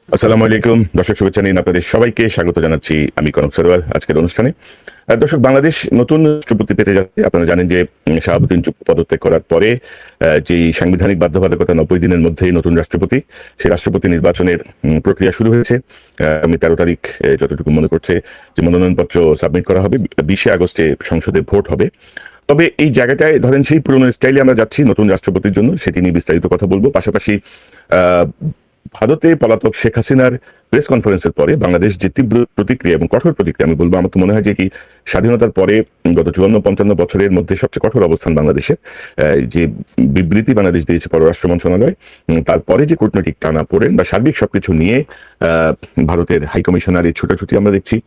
আসসালামু আলাইকুম দর্শক, শুভেচ্ছা নিন আপনাদের সবাইকে স্বাগত জানাচ্ছি আমি কনক সরওয়ার আজকের অনুষ্ঠানে। দর্শক, বাংলাদেশ নতুন রাষ্ট্রপতি পেতে যাচ্ছে। আপনারা জানেন যে শাহাবুদ্দিন চুপ্পু পদত্যাগ করার পরে যে সাংবিধানিক বাধ্যবাধকতা 90 দিনের মধ্যেই নতুন রাষ্ট্রপতি, সেই রাষ্ট্রপতি নির্বাচনের প্রক্রিয়া শুরু হয়েছে। আমি 13 তারিখ যতটুকু মনে করছে যে মনোনয়নপত্র সাবমিট করা হবে, 20 আগস্টে সংসদে ভোট হবে। তবে এই জায়গাটায় ধরেন সেই পুরনো স্টাইলে আমরা যাচ্ছি নতুন রাষ্ট্রপতির জন্য, সেটি নিয়ে বিস্তারিত কথা বলবো। পাশাপাশি ভারতে পলাতক শেখ হাসিনার প্রেস কনফারেন্সের পরে বাংলাদেশ যে তীব্র প্রতিক্রিয়া এবং কঠোর প্রতিক্রিয়া, আমি বলবো আমার তো মনে হয় যে কি স্বাধীনতার পরে গত 54-55 বছরের মধ্যে সবচেয়ে কঠোর অবস্থান বাংলাদেশের, যে বিবৃতি বাংলাদেশ দিয়েছে পররাষ্ট্র মন্ত্রণালয়, তারপরে যে কূটনৈতিক টানা পড়েন বা সার্বিক সবকিছু নিয়ে ভারতের হাইকমিশনার এই ছুটাছুটি আমরা দেখছি।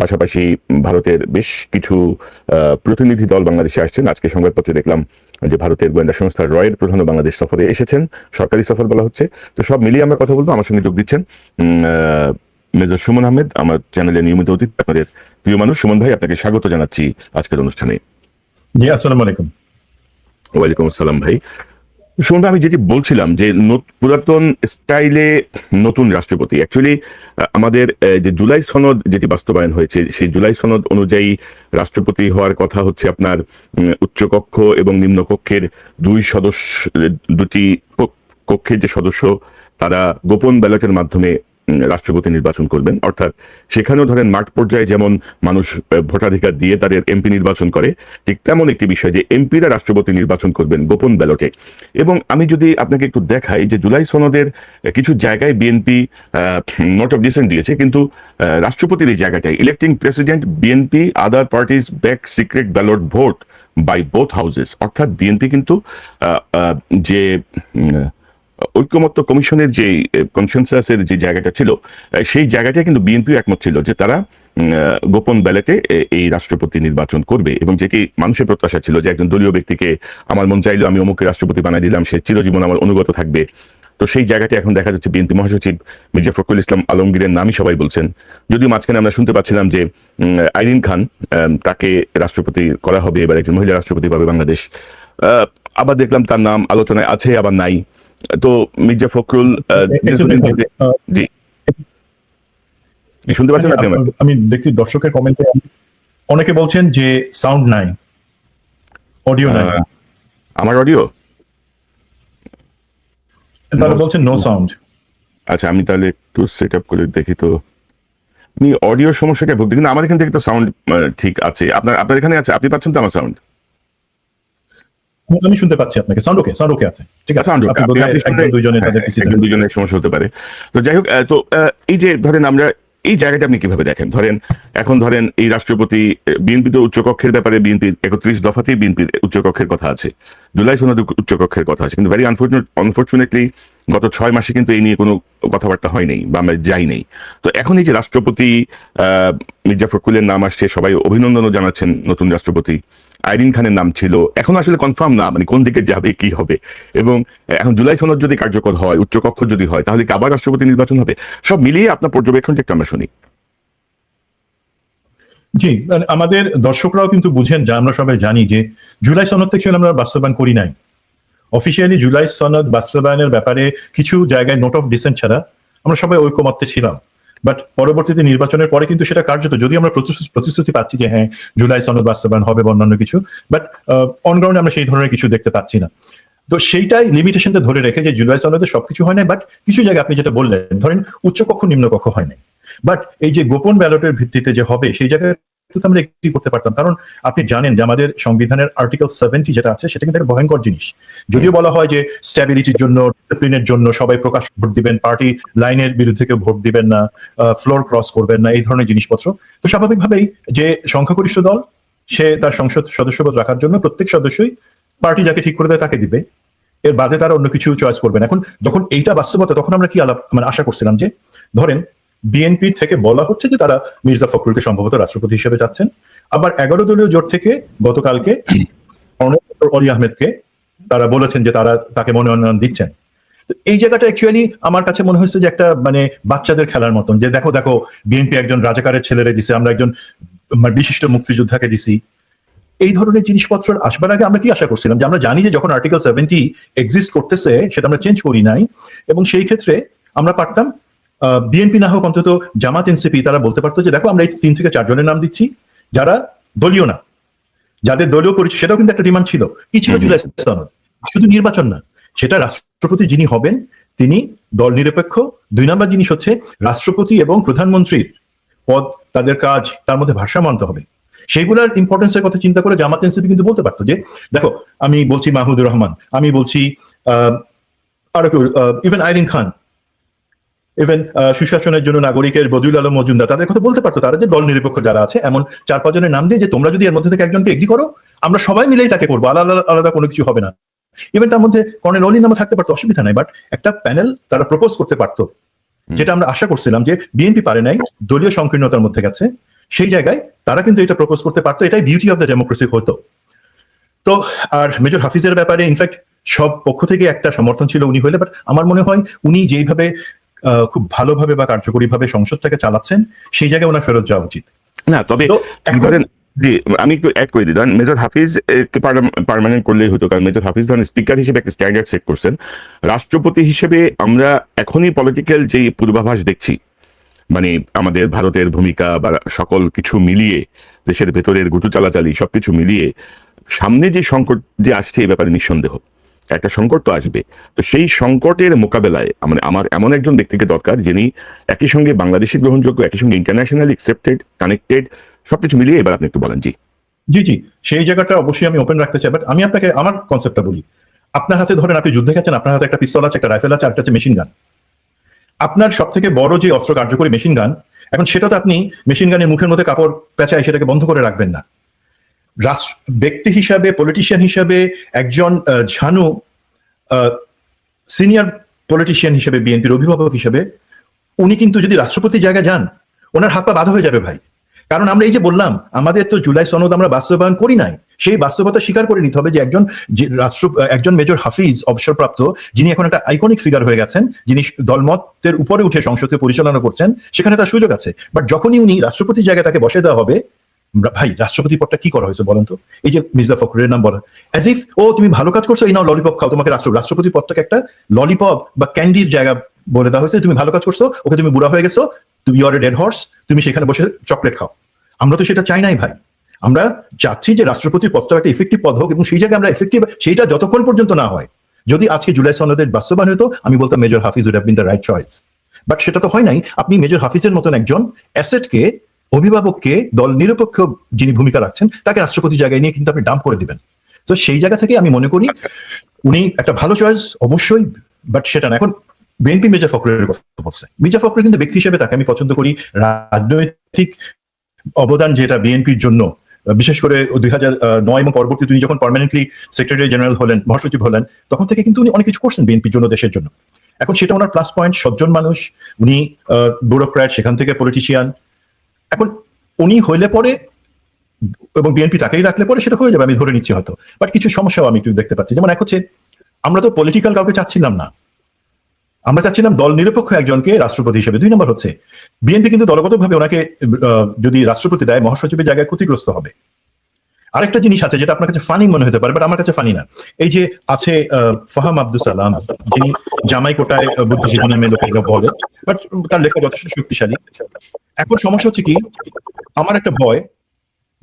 পাশাপাশি ভারতের বেশ কিছু প্রতিনিধি দল বাংলাদেশে আসছেন। আজকে সংবাদপত্রে দেখলাম যে ভারতের গোয়েন্দা সংস্থা রয়ের প্রধান বাংলাদেশ সফরে এসেছেন, সরকারি সফর বলা হচ্ছে। তো সব মিলিয়ে আমরা কথা বলবো। আমার সঙ্গে যোগ দিচ্ছেন মেজর সুমন আহমেদ, আমার চ্যানেলের নিয়মিত অতিথি, আপনাদের প্রিয় মানুষ। সুমন ভাই, আপনাকে স্বাগত জানাচ্ছি আজকের অনুষ্ঠানে। জি, আসসালামু আলাইকুম। ওয়ালাইকুম আসসালাম ভাই। সুমন ভাই, আমি যেটি বলছিলাম যে পুরাতন স্টাইলে নতুন রাষ্ট্রপতি, অ্যাকচুয়ালি আমাদের যে জুলাই সনদ যেটি বাস্তবায়ন হয়েছে, সেই জুলাই সনদ অনুযায়ী রাষ্ট্রপতি হওয়ার কথা হচ্ছে আপনার উচ্চকক্ষ এবং নিম্নকক্ষের দুটি কক্ষের যে সদস্য, তারা গোপন ব্যালটের মাধ্যমে রাষ্ট্রপতি নির্বাচন করবেন। অর্থাৎ সেখানেও ধরেন মাঠ পর্যায়ে যেমন মানুষ ভোটাধিকার দিয়ে তাদের এমপি নির্বাচন করে, ঠিক তেমন একটি বিষয় যে এমপিরা রাষ্ট্রপতি নির্বাচন করবেন গোপন ব্যালটে। এবং আমি যদি আপনাকে একটু দেখাই যে জুলাই সনদের কিছু জায়গায় বিএনপি নোট অফ ডিসেন্ট দিয়েছে, কিন্তু রাষ্ট্রপতির এই জায়গাটায় electing president BNP other parties back secret ballot vote by both houses. অর্থাৎ বিএনপি কিন্তু যে ঐক্যমত্য কমিশনের যে কনসেনসাসের যে জায়গাটা ছিল, সেই জায়গাটা কিন্তু বিএনপি একমত ছিল যে তারা গোপন ব্যালটে এই রাষ্ট্রপতি নির্বাচন করবে। এবং যেটি মানুষের প্রত্যাশা ছিল যে একজন দলীয় ব্যক্তিকে আমার মন চাইলো আমি অমুকে রাষ্ট্রপতি বানাই দিলাম, সে চিরজীবন আমার অনুগত থাকবে। তো সেই জায়গাটা এখন দেখা যাচ্ছে বিএনপি মহাসচিব মির্জা ফখরুল ইসলাম আলমগীরের নামই সবাই বলছেন। যদিও মাঝখানে আমরা শুনতে পাচ্ছিলাম যে আইরিন খান, তাকে রাষ্ট্রপতি করা হবে, এবার একজন মহিলা রাষ্ট্রপতি পাবে বাংলাদেশ। আবার দেখলাম তার নাম আলোচনায় আছে, আবার নাই। তো মির্জা ফখরুল জি শুনতে পাচ্ছেন আপনি? আমি দেখছি দর্শকের কমেন্টে অনেকে বলছেন যে সাউন্ড নাই, অডিও নাই। আমার অডিও, তারা বলছেন নো সাউন্ড। আচ্ছা, আমি তাহলে একটু সেট আপ করে দেখি। তো আমি অডিওর সমস্যাটা ভুগছি, কিন্তু আমার এখান থেকে তো সাউন্ড ঠিক আছে। আপনার এখানে আছে? আপনি পাচ্ছেন তো আমার সাউন্ড? আমি শুনতে পাচ্ছি আপনাকে। সাউন্ড ওকে আছে, ঠিক আছে। একজন দুজনের সমস্যা হতে পারে। তো যাই হোক, তো এই যে ধরেন আমরা এই জায়গাটা আপনি কিভাবে দেখেন? এখন ধরেন এই রাষ্ট্রপতি, বিএনপি তো উচ্চকক্ষের ব্যাপারে বিএনপির 31 দফাতেই বিএনপির উচ্চকক্ষের কথা আছে, জুলাই সনদে উচ্চকক্ষের কথা আছে, কিন্তু ভেরি আনফর্চুনেটলি গত 6 মাসে কিন্তু এই নিয়ে কোনো কথাবার্তা হয় নাই বা আমরা যাই নেই। তো এখন এই যে রাষ্ট্রপতি মির্জা ফখরুলের নাম আসছে, সবাই অভিনন্দনও জানাচ্ছেন নতুন রাষ্ট্রপতি। আইরিন খানের নাম ছিল, এখন আসলে কনফার্ম না, মানে কোন দিকে যাবে কি হবে। এবং এখন জুলাই সনদ যদি কার্যকর হয়, উচ্চকক্ষ যদি হয়, তাহলে কি আবার রাষ্ট্রপতি নির্বাচন হবে? সব মিলিয়ে আপনার পর্যবেক্ষণটা একটু আমরা শুনি। জি, আমাদের দর্শকরাও কিন্তু বুঝেন, যা আমরা সবাই জানি যে জুলাই সনদ থেকে আমরা বাস্তবায়ন করি নাই। অফিসিয়ালি জুলাই সনদ বাস্তবায়নের ব্যাপারে কিছু জায়গায় নোট অফ ডিসেন্ট ছাড়া আমরা সবাই ঐকমত্যে ছিলাম। বাট পরবর্তীতে নির্বাচনের পরে কিন্তু সেটা কার্যত, যদি আমরা প্রতিশ্রুতি পাচ্ছি যে হ্যাঁ জুলাই সনদ বাস্তবায়ন হবে বা অন্যান্য কিছু, বাট অনগ্রাউন্ডে আমরা সেই ধরনের কিছু দেখতে পাচ্ছি না। তো সেইটাই লিমিটেশনটা ধরে রেখে যে জুলাই সনদে সবকিছু হয় না, বাট কিছু জায়গায় আপনি যেটা বললেন, ধরেন উচ্চকক্ষ নিম্নকক্ষ হয় নাই, বাট এই যে গোপন ব্যালটের ভিত্তিতে যে হবে সেই জায়গায় আমরা একটি করতে পারতাম। কারণ আপনি জানেন যে আমাদের সংবিধানের আর্টিকেল 70 যেটা আছে সেটা কিন্তু একটা ভয়ঙ্কর জিনিস। যদিও বলা হয় যে স্ট্যাবিলিটির জন্য, ডিসিপ্লিনের জন্য সবাই প্রকাশ ভোট দিবেন, পার্টি লাইনের বিরুদ্ধে কেউ ভোট দিবেন না, ফ্লোর ক্রস করবেন না, এই ধরনের জিনিসপত্র। তো স্বাভাবিকভাবেই যে সংখ্যাগরিষ্ঠ দল, সে তার সংসদ সদস্যপদ রাখার জন্য প্রত্যেক সদস্যই পার্টি যাকে ঠিক করে দেয় তাকে দিবে, এর বাদে তারা অন্য কিছু চয়েস করবেন। এখন যখন এইটা বাস্তবতা, তখন আমরা কি আশা করছিলাম যে ধরেন বিএনপি থেকে বলা হচ্ছে যে তারা মির্জা ফখরুলকে সম্ভবত রাষ্ট্রপতি হিসেবে চাচ্ছেন, আবার 11 দলীয় জোট থেকে গতকালকে অলি আহমেদকে তারা বলেছেন যে তারা তাকে মনোনয়ন দিচ্ছেন। এই জায়গাটা অ্যাকচুয়ালি আমার কাছে মনে হচ্ছে যে একটা মানে বাচ্চাদের খেলার মতন, যে দেখো দেখো বিএনপি একজন রাজাকারের ছেলেরে দিছে, আমরা একজন বিশিষ্ট মুক্তিযোদ্ধাকে দিছি। এই ধরনের জিনিসপত্র আসবার আগে আমরা কি আশা করছিলাম, যে আমরা জানি যে যখন আর্টিকেল 70 এক্সিস্ট করতেছে সেটা আমরা চেঞ্জ করি নাই, এবং সেই ক্ষেত্রে আমরা পারতাম বিএনপি না হোক অন্তত জামাত এনসিপি তারা বলতে পারতো যে দেখো আমরা এই 3 থেকে 4 জনের নাম দিচ্ছি যারা দলীয় না, যাদের দলীয় পরিচয়, সেটাও কিন্তু একটা ডিমান্ড ছিল। কি ছিল জুলাই সনদ? শুধু নির্বাচন না, সেটা রাষ্ট্রপতি যিনি হবেন তিনি দল নিরপেক্ষ। 2 নম্বর জিনিস হচ্ছে রাষ্ট্রপতি এবং প্রধানমন্ত্রীর পদ, তাদের কাজ, তার মধ্যে ভারসাম্য আনতে হবে। সেইগুলোর ইম্পর্টেন্সের কথা চিন্তা করে জামাত এনসিপি কিন্তু বলতে পারতো যে দেখো আমি বলছি মাহমুদুর রহমান, আমি বলছি আরো কেউ, ইভেন আইরিন খান, ইভেন সুশাসনের জন্য নাগরিকের বদিউল আলম মজুমদার, তাদের কথা বলতে পারতো তারা যে দল নিরপেক্ষ যারা আছে এমন 4-5 জনের নাম দিয়ে যে তোমরা যদি এর মধ্যে থেকে একজনকে এগ্রি করো আমরা সবাই মিলেই তাকে করবো, আলাদা আলাদা কোনো কিছু হবে না। ইভেন তার মধ্যে কর্নেল অলির নামও থাকতে পারতো, অসুবিধা নাই। বাট একটা প্যানেল তারা প্রপোজ করতে পারতো, যেটা আমরা আশা করছিলাম যে বিএনপি পারে নাই, দলীয় সংকীর্ণতার মধ্যে গেছে, সেই জায়গায় তারা কিন্তু এটা প্রপোজ করতে পারতো। এটাই বিউটি অফ দ্য ডেমোক্রেসি হতো। তো আর মেজর হাফিজের ব্যাপারে ইনফ্যাক্ট সব পক্ষ থেকে একটা সমর্থন ছিল উনি হইলে, বাট আমার মনে হয় উনি যেইভাবে খুব ভালোভাবে বা কার্যকরীভাবে সংসদটাকে চালাচ্ছেন সেই জায়গায় ওনার ফেরত যাওয়া উচিত। না তবে তো এখন জি আমি একটু অ্যাড করে দিলাম, মেজর হাফিজ পার্মানেন্ট করলেই হতো, কারণ মেজর হাফিজ ধরেন স্পিকার হিসেবে একটা স্ট্যান্ডার্ড সেট করছেন। রাষ্ট্রপতি হিসেবে আমরা এখনই পলিটিক্যাল যে পূর্বাভাস দেখছি, মানে আমাদের ভারতের ভূমিকা বা সকল কিছু মিলিয়ে, দেশের ভেতরের গুটু চালাচালি সবকিছু মিলিয়ে সামনে যে সংকট যে আসছে এই ব্যাপারে নিঃসন্দেহ একটা সংকট তো আসবে। তো সেই সংকটের মোকাবেলায় মানে আমার এমন একজন ব্যক্তিকে দরকার যিনি একই সঙ্গে বাংলাদেশি গ্রহণযোগ্য, একই সঙ্গে ইন্টারন্যাশনালি অ্যাকসেপ্টেড, কানেক্টেড, সবকিছু মিলিয়ে এবার আপনি একটু বলেন। জি জি জি সেই জায়গাটা অবশ্যই আমি ওপেন রাখতে চাই। বাট আমি আপনাকে আমার কনসেপ্টটা বলি। আপনার হাতে ধরেন আপনি যুদ্ধে গেছেন, আপনার হাতে একটা পিস্তল আছে, একটা রাইফেল আছে, আর একটা আছে মেশিন গান। আপনার সব থেকে বড় যে অস্ত্র কার্যকরী মেশিন গান, এখন সেটা তো আপনি মেশিন গানের মুখের মধ্যে কাপড় পেঁচায় সেটাকে বন্ধ করে রাখবেন না। ব্যক্তি হিসাবে, পলিটিশিয়ান হিসাবে, একজন ঝানু সিনিয়র পলিটিশিয়ান হিসেবে, বিএনপির অভিভাবক হিসেবে উনি কিন্তু যদি রাষ্ট্রপতির জায়গায় যান ওনার হাত পা বাঁধা হয়ে যাবে ভাই। কারণ আমরা এই যে বললাম আমাদের তো জুলাই সনদ আমরা বাস্তবায়ন করি নাই, সেই বাস্তবতা স্বীকার করে নিতে হবে যে একজন মেজর হাফিজ অবসরপ্রাপ্ত, যিনি এখন একটা আইকনিক ফিগার হয়ে গেছেন, যিনি দলমতের উপরে উঠে সংসদকে পরিচালনা করছেন, সেখানে তার সুযোগ আছে। বাট যখনই উনি রাষ্ট্রপতির জায়গায় তাকে বসে দেওয়া হবে, ভাই রাষ্ট্রপতি পদটা কি করা হয়েছে বলেন তো? এই যে মির্জা ফখরুলের নাম বলা, অ্যাজ ইফ ও তুমি ভালো কাজ করছো এই নাও ললিপপ খাও, তোমাকে রাষ্ট্রপতি পদটাকে একটা ললিপপ বা ক্যান্ডির জায়গা বলে দেওয়া হয়েছে। তুমি ভালো কাজ করছো, ওকে তুমি বুড়া হয়ে গেছো, তুমি you are a dead horse, তুমি সেখানে বসে চকলেট খাও। আমরা তো সেটা চাই নাই ভাই। আমরা চাচ্ছি যে রাষ্ট্রপতির পদটা একটা ইফেক্টিভ পদ হোক, এবং সেই জায়গায় আমরা এফেক্টিভ সেইটা যতক্ষণ পর্যন্ত না হয়। যদি আজকে জুলাই সনদের বাস্তবায়ন হতো আমি বলতাম major Hafiz would have been the right choice. But সেটা তো হয় নাই। আপনি মেজর হাফিজের মতন একজন অ্যাসেটকে, অভিভাবককে, দল নিরপেক্ষ যিনি ভূমিকা রাখছেন তাকে রাষ্ট্রপতি জায়গায় নিয়ে কিন্তু আপনি ডাম্প করে দিবেন। তো সেই জায়গা থেকে আমি মনে করি উনি একটা ভালো চয়েস অবশ্যই, বাট সেটা না। এখন বিএনপি মির্জা ফখরুলের কথা বলছে, মির্জা ফখরুল কিন্তু ব্যক্তি হিসেবে তাকে আমি পছন্দ করি। রাজনৈতিক অবদান যেটা বিএনপির জন্য, বিশেষ করে 2009 এবং পরবর্তী তিনি যখন পার্মানেন্টলি সেক্রেটারি জেনারেল হলেন, মহাসচিব হলেন, তখন থেকে কিন্তু উনি অনেক কিছু করছেন বিএনপির জন্য, দেশের জন্য। এখন সেটা ওনার প্লাস পয়েন্ট। সজ্জন মানুষ উনি, ব্যুরোক্র্যাট, সেখান থেকে পলিটিশিয়ান। এখন উনি হইলে পরে এবং বিএনপি তাকেই রাখলে পরে সেটা হয়ে যাবে, আমি ধরে নিচ্ছি হয়তো। বাট কিছু সমস্যাও আমি একটু দেখতে পাচ্ছি। যেমন এক হচ্ছে আমরা তো পলিটিক্যাল কাউকে চাচ্ছিলাম না, আমরা চাচ্ছিলাম দল নিরপেক্ষ একজনকে রাষ্ট্রপতি হিসেবে। 2 নম্বর হচ্ছে বিএনপি কিন্তু দলগতভাবে ওনাকে যদি রাষ্ট্রপতি দেয় মহাসচিবের জায়গায় ক্ষতিগ্রস্ত হবে। আরেকটা জিনিস আছে যেটা আপনার কাছে ফানি মনে হতে পারে, বাট আমার কাছে ফানি না। এই যে আছে ফাহাম আব্দুল সালাম, যিনি জামাই কোটায় বুদ্ধিজীবী নামে লোকেরা বলে, বাট তার লেখা যথেষ্ট শক্তিশালী। এখন সমস্যা হচ্ছে কি, আমার একটা ভয়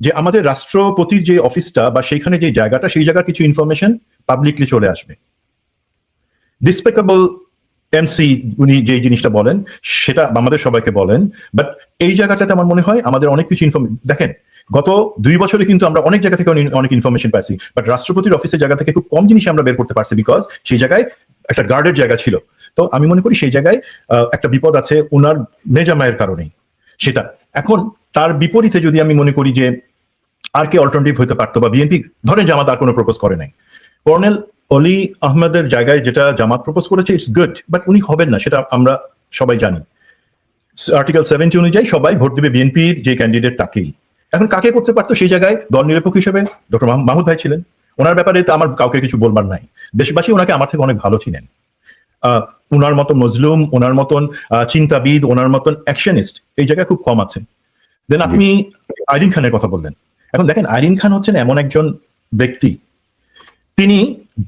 যে আমাদের রাষ্ট্রপতির যে অফিসটা বা সেইখানে যে জায়গাটা, সেই জায়গার কিছু ইনফরমেশন পাবলিকলি চলে আসবে। ডিসপেকেবল এমসি উনি যে জিনিসটা বলেন সেটা আমাদের সবাইকে বলেন, বাট এই জায়গাটাতে আমার মনে হয় আমাদের অনেক কিছু দেখেন গত 2 বছরে কিন্তু আমরা অনেক জায়গা থেকে অনেক ইনফরমেশন পাইছি, বাট রাষ্ট্রপতির অফিসের জায়গা থেকে খুব কম জিনিস আমরা বের করতে পারছি, বিকজ সেই জায়গায় একটা গার্ডের জায়গা ছিল। তো আমি মনে করি সেই জায়গায় একটা বিপদ আছে ওনার মেজামায়ের কারণেই সেটা। এখন তার বিপরীতে যদি আমি মনে করি যে আর কে অল্টারনেটিভ হতে পারতো, বা বিএনপি ধরেন জামাত আর কোনো প্রপোজ করে নাই, কর্নেল অলি আহমেদের জায়গায় যেটা জামাত প্রপোজ করেছে ইটস গুড, বাট উনি হবেন না, সেটা আমরা সবাই জানি। আর্টিকেল 70 অনুযায়ী সবাই ভোট দিবে বিএনপির যে ক্যান্ডিডেট তাকেই। এখন কাকে করতে পারতো সেই জায়গায় দল নিরপেক্ষ হিসেবে? ডক্টর মাহমুদ ভাই ছিলেন, ওনার ব্যাপারে তো আমার কাউকে কিছু বলবার নাই। দেশবাসী ওনাকে আমার থেকে অনেক ভালো ছিলেন। ওনার মতন মজলুম, ওনার মতন চিন্তাবিদ, ওনার মতন অ্যাকশনিস্ট এই জায়গায় খুব কম আছে। দেন আপনি আইরিন খানের কথা বললেন। এখন দেখেন আইরিন খান হচ্ছেন এমন একজন ব্যক্তি, তিনি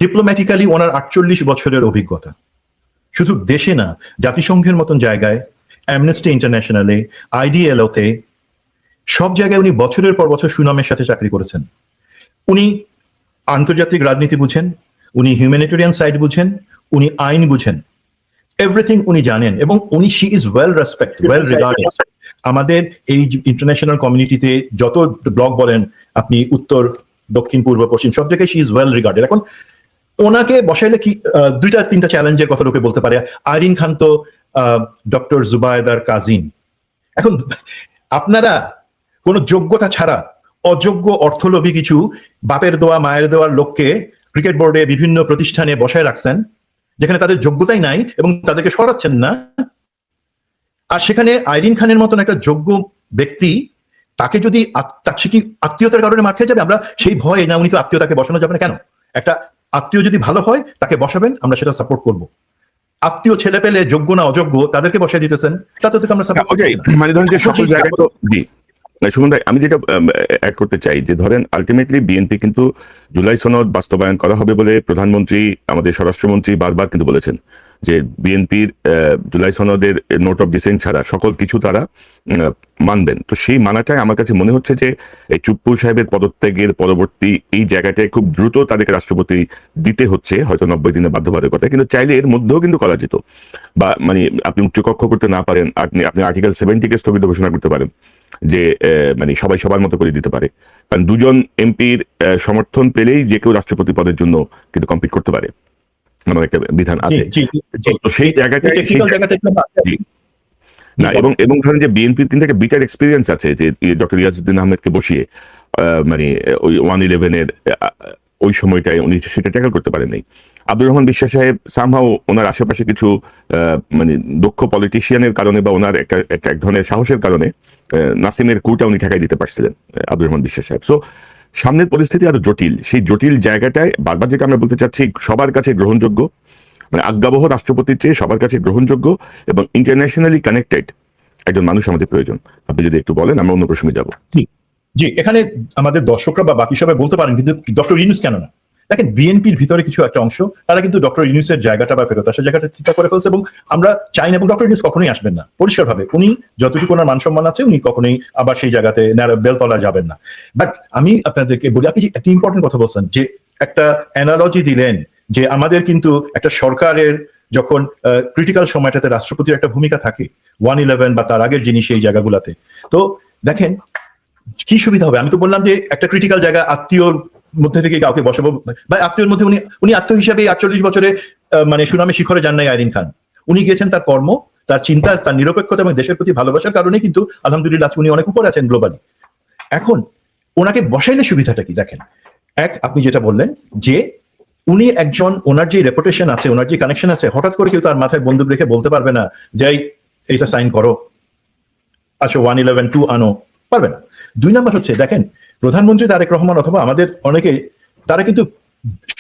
ডিপ্লোম্যাটিক্যালি ওনার 48 বছরের অভিজ্ঞতা, শুধু দেশে না জাতিসংঘের মতন জায়গায় অ্যামনেস্টি ইন্টারন্যাশনালে, IDLO-তে, সব জায়গায় উনি বছরের পর বছর সুনামের সাথে চাকরি করেছেন। উনি আন্তর্জাতিক রাজনীতি বুঝেন, উনি হিউম্যানিটেরিয়ান সাইড বুঝেন, উনি আইন বুঝেন, এভরিথিং উনি জানেন, এবং উনি she is well respect, well regarded. আমাদের এই ইন্টারন্যাশনাল কমিউনিটিতে যত ব্লগ বলেন আপনি, উত্তর, দক্ষিণ, পূর্ব, পশ্চিম, সব জায়গায় শি ইজ ওয়েল রিগার্ডেড। এখন ওনাকে বসাইলে কি দুইটা তিনটা চ্যালেঞ্জের কথা লোকে বলতে পারে। আইরিন খান তো ডক্টর জুবায়েদার কাজিন। এখন আপনারা কোনো যোগ্যতা ছাড়া অযোগ্য অর্থলোভী কিছু বাপের দেওয়া মায়ের দেওয়ার লোককে ক্রিকেট বোর্ডে বিভিন্ন প্রতিষ্ঠানে বসায় রাখছেন, যেখানে তাদের যোগ্যতাই নাই, এবং তাদেরকে সরাচ্ছেন না। আর সেখানে আইরিন খানের মতন একটা যোগ্য ব্যক্তি, তাকে যদি সে কি আত্মীয়তার কারণে মার খেয়ে যাবে? আমরা সেই ভয়ে না, উনি তো আত্মীয়তাকে বসানো যাবে না কেন? একটা আত্মীয় যদি ভালো হয় তাকে বসাবেন, আমরা সেটা সাপোর্ট করব। আত্মীয় ছেলে পেলে যোগ্য না অযোগ্য তাদেরকে বসাই দিতেছেন, তাতে তো আমরা সাপোর্ট করছি না। মানে ধরেন যে সকল জায়গায় তো জি সুমন ভাই, আমি যেটা অ্যাড করতে চাই যে ধরেন আলটিমেটলি বিএনপি কিন্তু জুলাই সনদ বাস্তবায়ন করা হবে বলে প্রধানমন্ত্রী, আমাদের স্বরাষ্ট্রমন্ত্রী বারবার কিন্তু বলেছেন যে বিএনপির জুলাই সনদের নোট অফ ডিসেন্ট ছাড়া সকল কিছু তারা মানবেন। তো সেই মানাটাই আমার কাছে মনে হচ্ছে যে এই চুপ্পু সাহেবের পদত্যাগের পরবর্তী এই জায়গাটায় খুব দ্রুত তাদেরকে রাষ্ট্রপতি দিতে হচ্ছে, হয়তো 90 দিনের বাধ্যবাধকতা, কিন্তু চাইলে এর মধ্যেও কিন্তু করা যেত। বা মানে আপনি উচ্চকক্ষ করতে না পারেন, আপনি আর্টিকেল 70 কে স্থগিত ঘোষণা করতে পারেন, যে মানে সবাই সবার মতো করে দিতে পারে। কারণ দুজন এমপির সমর্থন পেলেই যে কেউ রাষ্ট্রপতি পদের জন্য কিন্তু কম্পিট করতে পারে, এমন একটা বিধান আছে। তো সেই জায়গাটায় না, এবং ধরেন যে বিএনপির কিন্তু একটা বিটার এক্সপিরিয়েন্স আছে, যে ডক্টর ইয়াজউদ্দিন আহমেদকে বসিয়ে মানে ওই 111-এর ওই সময়টায় উনি সেটা ট্যাকল করতে পারেন নাই। আব্দুর রহমান বিশ্বাস সাহেব সামহাও ওনার আশেপাশে কিছু মানে দক্ষ পলিটিশিয়ানের কারণে বা ওনার এক ধরনের সাহসের কারণে নাসিমের কুটা উনি ঠেকাই দিতে পারছিলেন, আব্দুর রহমান বিশ্বাস সাহেব। সো সামনের পরিস্থিতি আরো জটিল। সেই জটিল জায়গাটায় বারবার যেটা আমরা বলতে চাচ্ছি, সবার কাছে গ্রহণযোগ্য, মানে আজ্ঞাবহ রাষ্ট্রপতির চেয়ে সবার কাছে গ্রহণযোগ্য এবং ইন্টারন্যাশনালি কানেক্টেড একজন মানুষ আমাদের প্রয়োজন। আপনি যদি একটু বলেন, আমরা অন্য প্রসঙ্গে যাব। জি, এখানে আমাদের দর্শকরা বা বাকি সবাই বলতে পারেন, কিন্তু ডক্টর ইউনূস কেন না? দেখেন, বিএনপির ভিতরে কিছু একটা অংশ তারা কিন্তু ডক্টর ইউনূসের জায়গাটা বা ফেরত আসার জায়গাটা চিন্তা করে ফেলছে, এবং আমরা চাই না, এবং ডক্টর ইউনূস কখনোই আসবেন না পরিষ্কারভাবে। উনি যতটুকু ওনার মান সম্মান আছে, উনি কখনোই আবার সেই জায়গাতে বেলতলা যাবেন না। বাট আমি আপনাদেরকে বলি, আপনি একটা ইম্পর্টেন্ট কথা বলছেন, যে একটা অ্যানালজি দিলেন যে আমাদের কিন্তু একটা সরকারের যখন ক্রিটিক্যাল সময়টাতে রাষ্ট্রপতির একটা ভূমিকা থাকে, 111 বা তার আগের জিনিস এই জায়গাগুলোতে। তো দেখেন কি সুবিধা হবে। আমি তো বললাম যে একটা ক্রিটিক্যাল জায়গা, আত্মীয়র মধ্যে থেকে কাউকে বসাবো, বা আত্মীয়র মধ্যে উনি আত্মীয় হিসাবে 48 বছরে মানে সুনামে শিখরে যান নাই আইরিন খান। উনি গিয়েছেন তার কর্ম, তার চিন্তা, তার নিরপেক্ষতা এবং দেশের প্রতি ভালোবাসার কারণে কিন্তু আলহামদুলিল্লাহ উনি অনেক উপরে আছেন গ্লোবালি। এখন ওনাকে বসাইলে সুবিধাটা কি? দেখেন, আপনি যেটা বললেন যে উনি একজন, ওনার যে রেপুটেশন আছে, ওনার যে কানেকশন আছে, হঠাৎ করে কেউ তার মাথায় বন্দুক রেখে বলতে পারবে না যে এইটা সাইন করো, আচ্ছা 111 আনো, পারবে না। 2 নাম্বার হচ্ছে, দেখেন প্রধানমন্ত্রী তারেক রহমান অথবা আমাদের অনেকে, তারা কিন্তু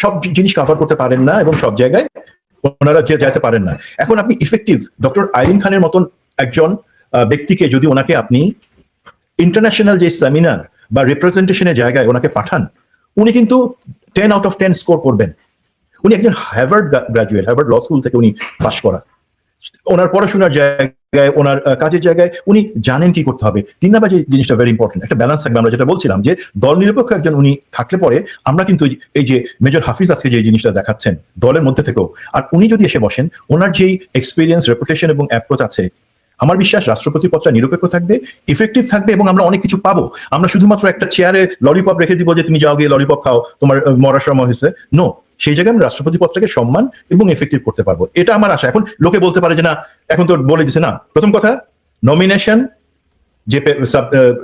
সব জিনিস কভার করতে পারেন না, এবং সব জায়গায় ওনারা যেতে পারেন না। এখন আপনি ইফেক্টিভ ডক্টর আইরিন খানের মতন একজন ব্যক্তিকে যদি ওনাকে আপনি ইন্টারন্যাশনাল যে সেমিনার বা রিপ্রেজেন্টেশনের জায়গায় ওনাকে পাঠান, উনি কিন্তু 10 আউট অফ 10 স্কোর করবেন। উনি একজন Harvard graduate, Harvard law school থেকে উনি পাশ করা। ওনার পড়াশোনার জায়গায়, ওনার কাজের জায়গায় উনি জানেন কি করতে হবে। 3 নাম্বার যে জিনিসটা ভেরি ইম্পর্টেন্ট, একটা ব্যালেন্স থাকবে। আমরা যেটা বলছিলাম যে দল নিরপেক্ষ একজন উনি থাকলে পরে আমরা কিন্তু এই যে মেজর হাফিজ আজকে যে জিনিসটা দেখাচ্ছেন দলের মধ্যে থেকেও, আর উনি যদি এসে বসেন, ওনার যেই এক্সপিরিয়েন্স, রেপুটেশন এবং অ্যাপ্রোচ আছে, আমার বিশ্বাস রাষ্ট্রপতি পদটা নিরপেক্ষ থাকবে, ইফেক্টিভ থাকবে, এবং আমরা অনেক কিছু পাবো। আমরা শুধুমাত্র একটা চেয়ারে ললিপপ রেখে দিব যে তুমি যাও গিয়ে ললিপপ খাও, তোমার মরার সময় হয়েছে, নো। সেই জায়গায় আমরা রাষ্ট্রপতি পদটাকে সম্মান এবং এফেক্টিভ করতে পারবো, এটা আমার আশা। এখন লোকে বলতে পারে যে না, এখন তো বলে দিছে না। প্রথম কথা, নমিনেশন যে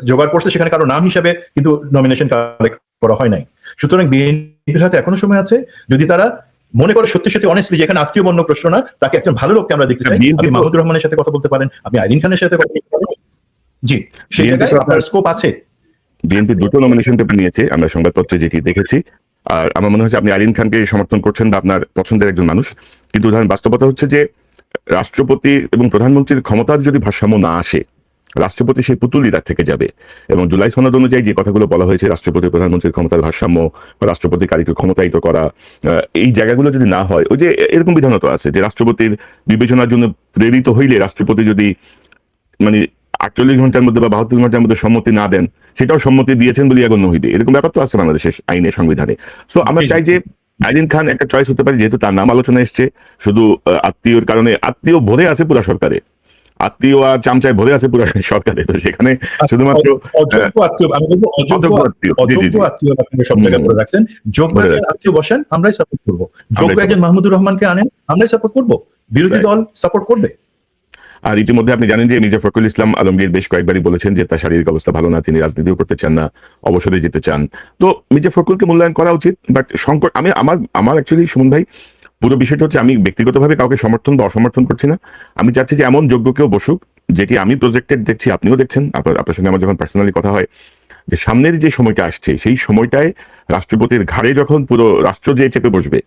জোগাড় করছে সেখানে কারো নাম হিসাবে কিন্তু নমিনেশন কালেক্ট করা হয় নাই। সুতরাং বিএনপির হাতে এখনো সময় আছে, যদি তারা মনে করে সত্যি সত্যি অনেস্টলি যেখানে আত্মীয় বন্য প্রশ্ন না, তাকে একজন ভালো লোককে আমরা দেখতে চাই। আপনি মাহমুদুর রহমানের সাথে কথা বলতে পারেন, আপনি আইরিন খানের সাথে কথা বলতে পারেন। জি, সেই জায়গায় আপনার স্কোপ আছে। বিএনপি 2টো নমিনেশন পেপার নিয়েছে, আমরা সংবাদপত্রে যেটি দেখেছি। আর আমার মনে হচ্ছে আপনি আইরিন খানকে সমর্থন করছেন বা আপনার পছন্দের একজন মানুষ, কিন্তু উদাহরণ বাস্তবতা হচ্ছে যে রাষ্ট্রপতি এবং প্রধানমন্ত্রীর ক্ষমতার যদি ভারসাম্য না আসে, রাষ্ট্রপতি সেই পুতুলই তার থেকে যাবে। এবং জুলাই সনদ অনুযায়ী যে কথাগুলো বলা হয়েছে, রাষ্ট্রপতি প্রধানমন্ত্রীর ক্ষমতার ভারসাম্য, রাষ্ট্রপতি কারিকে ক্ষমতায়িত করা, এই জায়গাগুলো যদি না হয়, ওই যে এরকম বিধানত আছে যে রাষ্ট্রপতির বিবেচনার জন্য প্রেরিত হইলে রাষ্ট্রপতি যদি মানে 48 ঘন্টার মধ্যে বা 72 ঘন্টার মধ্যে সম্মতি না দেন, সেটাও সম্মতি দিয়েছেন বলে গণ্য হইবে, এরকম ব্যাপার তো আছে বাংলাদেশের আইনে, সংবিধানে। সো আমরা চাই যে আইরিন খান একটা চয়েস হতে পারে, যেহেতু তার নাম আলোচনা এসছে, শুধু আত্মীয়র কারণে, আত্মীয় ভরে আছে পুরা সরকারে, আত্মীয় আর চামচায় ভরে আছে পুরা সরকারে, তো সেখানে শুধুমাত্র অযোগ্য আত্মীয়, আমি বলবো অযোগ্য আত্মীয় আপনি সব জায়গায় ধরে রাখছেন। যোগ্য একজন আত্মীয় বসেন, আমরাই সাপোর্ট করবো। যোগ্য একজন মাহমুদুর রহমানকে আনেন, আমরাই সাপোর্ট করবো, বিরোধী দল সাপোর্ট করবে। আর ইতিমধ্যে আপনি জানেন যে মির্জা ফখরুল ইসলাম আলমগীর বেশ কয়েকবারই বলেছেন যে তার শারীরিক অবস্থা ভালো না, তিনি রাজনীতিও করতে চান না, অবসরে যেতে চান। তো মির্জা ফখরুলকে মূল্যায়ন করা উচিত, বাট সংকট, আমি আমার অ্যাকচুয়ালি সুমন ভাই, পুরো বিষয়টা হচ্ছে আমি ব্যক্তিগতভাবে কাউকে সমর্থন বা অসমর্থন করছি না। আমি চাচ্ছি যে এমন যোগ্য কেউ বসুক, যেটি আমি প্রজেক্টেড দেখছি, আপনিও দেখছেন, আপনার সঙ্গে আমার যখন পার্সোনালি কথা হয়, যে সামনের যে সময়টা আসছে সেই সময়টায় রাষ্ট্রপতির ঘাড়ে যখন পুরো রাষ্ট্র যে চেপে বসবে,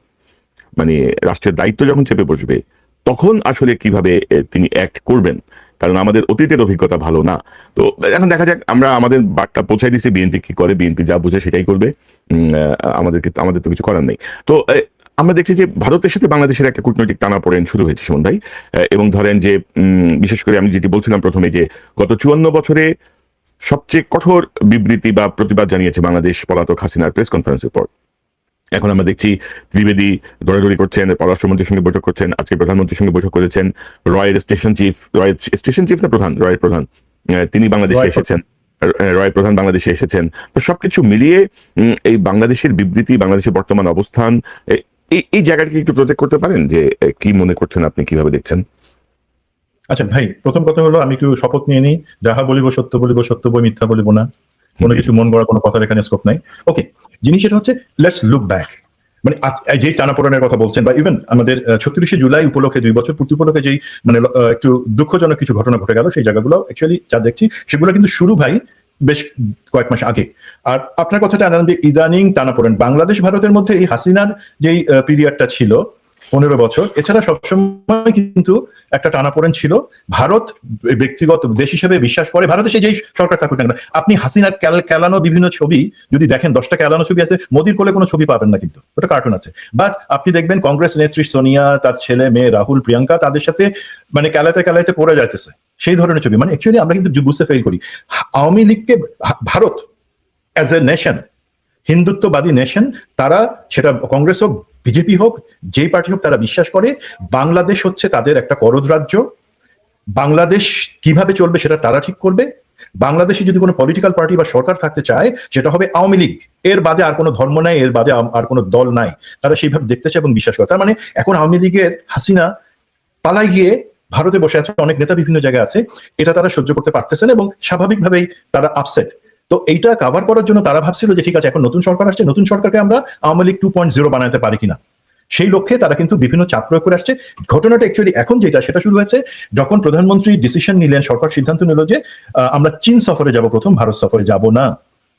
মানে রাষ্ট্রের দায়িত্ব যখন চেপে বসবে, তখন আসলে কিভাবে তিনি অ্যাক্ট করবেন, কারণ আমাদের অতীতের অভিজ্ঞতা ভালো না। তো এখন দেখা যাক, আমরা আমাদের বার্তা পৌঁছাই দিচ্ছি, বিএনপি কি করে, বিএনপি যা বুঝে সেটাই করবে, আমাদের তো কিছু করার নেই। তো আমরা দেখছি যে ভারতের সাথে বাংলাদেশের একটা কূটনৈতিক টানাপোড়েন শুরু হয়েছে সুমন ভাই, এবং ধরেন যে বিশেষ করে আমি যেটি বলছিলাম প্রথমে, যে গত 54 বছরে সবচেয়ে কঠোর বিবৃতি বা প্রতিবাদ জানিয়েছে বাংলাদেশ পলাতক হাসিনার প্রেস কনফারেন্সের পর। এখন আমরা দেখছি ত্রিবেদী দৌড়াদৌড়ি করছেন, পররাষ্ট্রমন্ত্রীর সঙ্গে বৈঠক করছেন, আজকে প্রধানমন্ত্রীর সঙ্গে বৈঠক করেছেন, রয়ের স্টেশন চিফ না প্রধান, রয়ের প্রধান, তিনি বাংলাদেশে এসেছেন, রয় প্রধান বাংলাদেশে এসেছেন। তো সবকিছু মিলিয়ে এই বাংলাদেশের বিবৃতি, বাংলাদেশের বর্তমান অবস্থান, এই জায়গাটাকে একটু প্রজেক্ট করতে পারেন যে কি মনে করছেন আপনি, কিভাবে দেখছেন? আচ্ছা ভাই, প্রথম কথা হলো আমি একটু শপথ নিয়ে নিই, যাহা বলিব সত্য বলিব, সত্য বই মিথ্যা বলিব না, কোনো কিছু মন গড়া কোনো কথার এখানে স্কোপ নাই। ওকে, জিনিস এটা হচ্ছে, লেটস লুক ব্যাক, মানে যে টানাপোড়েনের কথা বলছেন, বা ইভেন আমাদের 36শে জুলাই উপলক্ষে 2 বছর পূর্তি উপলক্ষে যেই মানে একটু দুঃখজনক কিছু ঘটনা ঘটে গেল, সেই জায়গাগুলো অ্যাকচুয়ালি যা দেখছি সেগুলো কিন্তু শুরু ভাই বেশ কয়েক মাস আগে। আর আপনার কথাটা আনন্দ, যে ইদানিং টানাপোড়েন বাংলাদেশ ভারতের মধ্যে এই হাসিনার যেই পিরিয়ডটা ছিল 15 বছর, এছাড়া সবসময় কিন্তু একটা টানাপোড়েন ছিল। ভারত ব্যক্তিগত দেশ হিসেবে বিশ্বাস করে, ভারতে সেই যেই সরকার থাকুক না কেন, আপনি হাসিনার কেলানো বিভিন্ন ছবি যদি দেখেন, 10টা কেলানো ছবি আছে, মোদির কোলে কোনো ছবি পাবেন না, কিন্তু ওটা কার্টুন আছে। বাট আপনি দেখবেন কংগ্রেস নেত্রী সোনিয়া, তার ছেলে মেয়ে রাহুল, প্রিয়াঙ্কা, তাদের সাথে মানে কেলাতে পড়ে যাইতেছে সেই ধরনের ছবি। মানে অ্যাকচুয়ালি আমরা কিন্তু বুঝতে ফেল করি, আওয়ামী লীগকে ভারত অ্যাজ এ নেশন, হিন্দুত্ববাদী নেশন, তারা সেটা কংগ্রেস হোক, বিজেপি হোক, যেই পার্টি হোক, তারা বিশ্বাস করে বাংলাদেশ হচ্ছে তাদের একটা করদ রাজ্য, বাংলাদেশ কিভাবে চলবে সেটা তারা ঠিক করবে। বাংলাদেশে যদি কোনো পলিটিক্যাল পার্টি বা সরকার থাকতে চায়, সেটা হবে আওয়ামী লীগ, এর বাদে আর কোনো ধর্ম নাই, এর বাদে আর কোনো দল নাই, তারা সেইভাবে দেখতে চায় এবং বিশ্বাস করে। তার মানে এখন আওয়ামী লীগের হাসিনা পালাই গিয়ে ভারতে বসে আছে, অনেক নেতা বিভিন্ন জায়গায় আছে, এটা তারা সহ্য করতে পারতেছেন এবং স্বাভাবিকভাবেই তারা আপসেট। তো এইটা কাভার করার জন্য তারা ভাবছিল যে ঠিক আছে, এখন নতুন সরকার আসছে, নতুন সরকারকে আমরা আওয়ামী লীগ 2.0 বানাতে পারি কিনা, সেই লক্ষ্যে তারা কিন্তু বিভিন্ন চাপ প্রয়োগ করে আসছে। ঘটনাটা অ্যাকচুয়ালি এখন যেটা, সেটা শুরু হয়েছে যখন প্রধানমন্ত্রী ডিসিশন নিলেন, সরকার সিদ্ধান্ত নিল যে আমরা চীন সফরে যাব, প্রথম ভারত সফরে যাব না।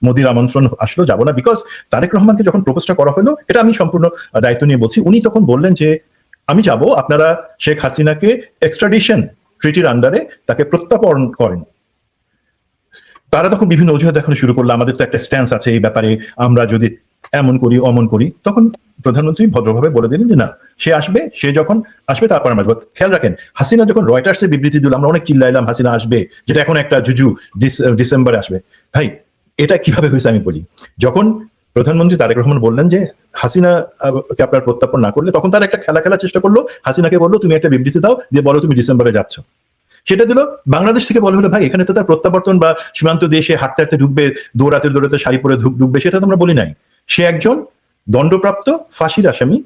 মোদির আমন্ত্রণ আসলো, যাব না, বিকজ তারেক রহমানকে যখন প্রপোজটা করা হলো, এটা আমি সম্পূর্ণ দায়িত্ব নিয়ে বলছি, উনি তখন বললেন যে আমি যাব, আপনারা শেখ হাসিনাকে এক্সট্রাডিশন ট্রিটির আন্ডারে তাকে প্রত্যাপন করেন। তারা তখন বিভিন্ন অজুহাত দেখানো শুরু করলো, আমাদের তো একটা স্ট্যান্স আছে এই ব্যাপারে, আমরা যদি এমন করি অমন করি। তখন প্রধানমন্ত্রী ভদ্রভাবে বলে দিলেন যে না, সে আসবে, সে যখন আসবে তারপর আমরা আসবো। খেয়াল রাখেন, হাসিনা যখন রয়টার্সের বিবৃতি দিল, আমরা অনেক চিল্লাইলাম হাসিনা আসবে, যেটা এখন একটা জুজু, ডিসেম্বরে আসবে। ভাই এটা কিভাবে হয়েছে আমি বলি, যখন প্রধানমন্ত্রী তারেক রহমান বললেন যে হাসিনাকে আপনার প্রত্যাপন না করলে, তখন তারা একটা খেলার চেষ্টা করলো, হাসিনাকে বললো তুমি একটা বিবৃতি দাও, দিয়ে বলো তুমি ডিসেম্বরে যাচ্ছ। সেটা দিল। বাংলাদেশ থেকে বলা হলো ভাই এখানে তো তার প্রত্যাবর্তন বা সীমান্ত দেশে হাঁটতে হাঁটতে ঢুকবে, দৌড়াতে শাড়ি পরে ঢুকবে, সেটা তো আমরা বলি নাই। সে একজন দণ্ডপ্রাপ্ত ফাঁসির আসামি,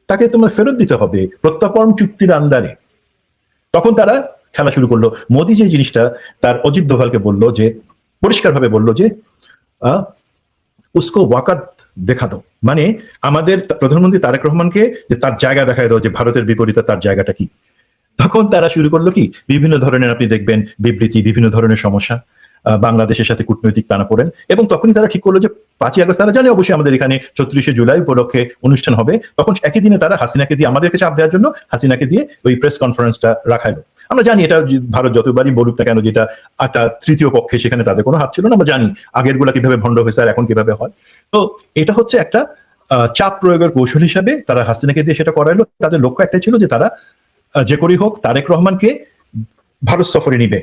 তাকে তোমার ফেরত দিতে হবে প্রত্যাপন চুক্তির আন্ডারে। তখন তারা খেলা শুরু করলো। মোদি যে জিনিসটা তার অজিত দোভালকে বললো, যে পরিষ্কারভাবে বললো যে উসকো ওয়াকাত দেখা দাও, মানে আমাদের প্রধানমন্ত্রী তারেক রহমানকে যে তার জায়গা দেখায় দাও, যে ভারতের বিপরীতে তার জায়গাটা কি। তখন তারা শুরু করলো কি বিভিন্ন ধরনের, আপনি দেখবেন বিবৃতি, বিভিন্ন ধরনের সমস্যা, বাংলাদেশের সাথে কূটনৈতিক টানাপোড়েন। এবং তখনই তারা ঠিক করলো যে 5ই আগস্ট, তারা জানে অবশ্যই আমাদের এখানে 36শে জুলাই উপলক্ষে অনুষ্ঠান হবে, তখন একই দিনে তারা হাসিনাকে দিয়ে, আমাদেরকে চাপ দেওয়ার জন্য হাসিনাকে দিয়ে ওই প্রেস কনফারেন্সটা রাখাইলো। আমরা জানি এটা ভারত যতবারই বলুক না কেন, যেটা একটা তৃতীয় পক্ষে, সেখানে তাদের কোনো হাত ছিল না। আমরা জানি আগের গুলা কিভাবে ভণ্ড হয়েছে আর এখন কিভাবে হয়। তো এটা হচ্ছে একটা চাপ প্রয়োগের কৌশল হিসাবে তারা হাসিনাকে দিয়ে সেটা করাইলো। তাদের লক্ষ্য একটাই ছিল যে তারা যে করেই হোক তারেক রহমানকে ভারত সফরে নিবে,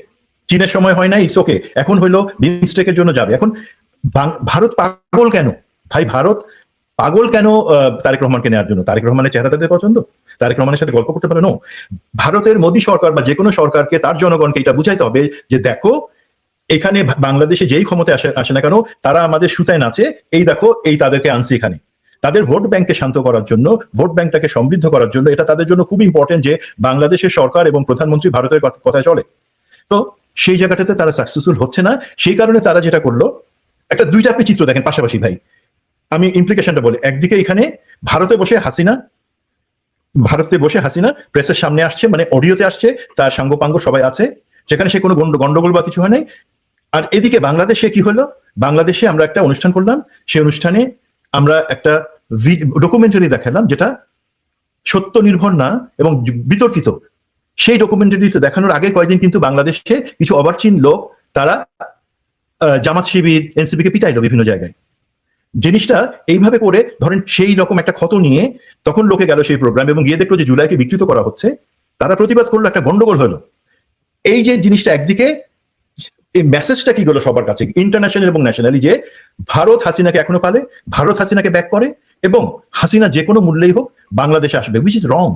চীনের সময় হয় না, ইটস ওকে, এখন হইলো বিমস্টেকের জন্য যাবে। এখন ভারত পাগল কেন ভাই? ভারত পাগল কেন তারেক রহমানকে নেওয়ার জন্য? তারেক রহমানের চেহারা তাদের পছন্দ, তারেক রহমানের সাথে গল্প করতে পারে? নো, ভারতের মোদী সরকার বা যে কোনো সরকারকে তার জনগণকে এটা বুঝাইতে হবে যে দেখো, এখানে বাংলাদেশে যেই ক্ষমতা আসে না কেন, তারা আমাদের সুতায় নাচে, এই দেখো এই তাদেরকে আনছি এখানে। তাদের ভোট ব্যাংককে শান্ত করার জন্য, ভোট ব্যাংকটাকে সমৃদ্ধ করার জন্য এটা তাদের জন্য খুব ইম্পর্টেন্ট যে বাংলাদেশের সরকার এবং প্রধানমন্ত্রী ভারতের কথায় চলে। তো সেই জায়গাটাতে তারা সাকসেসফুল হচ্ছে না। সেই কারণে তারা যেটা করলো, একটা দুইটা আপনি চিত্র দেখেন পাশাপাশি ভাই, আমি ইমপ্লিকেশনটা বলি। একদিকে এখানে ভারতে বসে হাসিনা প্রেসের সামনে আসছে, মানে অডিওতে আসছে, তার সাঙ্গপাঙ্গ সবাই আছে, সেখানে সে কোনো গন্ডগোল বা কিছু হয় নাই। আর এদিকে বাংলাদেশে কি হলো, বাংলাদেশে আমরা একটা অনুষ্ঠান করলাম, সেই অনুষ্ঠানে আমরা একটা ডকুমেন্টারি দেখালাম যেটা সত্য নির্ভর না এবং বিতর্কিত। সেই ডকুমেন্টারিতে দেখানোর আগে কয়েকদিন কিন্তু বাংলাদেশে কিছু অবার্চিন লোক তারা জামাত শিবির এনসিপি কে পিটাইলো বিভিন্ন জায়গায়। জিনিসটা এইভাবে করে ধরেন সেই রকম একটা ক্ষত নিয়ে তখন লোকে গেল সেই প্রোগ্রাম এবং গিয়ে দেখলো যে জুলাইকে বিকৃত করা হচ্ছে, তারা প্রতিবাদ করলো, একটা গন্ডগোল হলো। এই যে জিনিসটা একদিকে, এই মেসেজটা কি গেল সবার কাছে ইন্টারন্যাশনাল এবং ন্যাশনালি, যে ভারত হাসিনাকে এখনো পালে, ভারত হাসিনাকে ব্যাক করে এবং হাসিনা যে কোনো মূল্যেই হোক বাংলাদেশে আসবে, উইচ ইজ রং।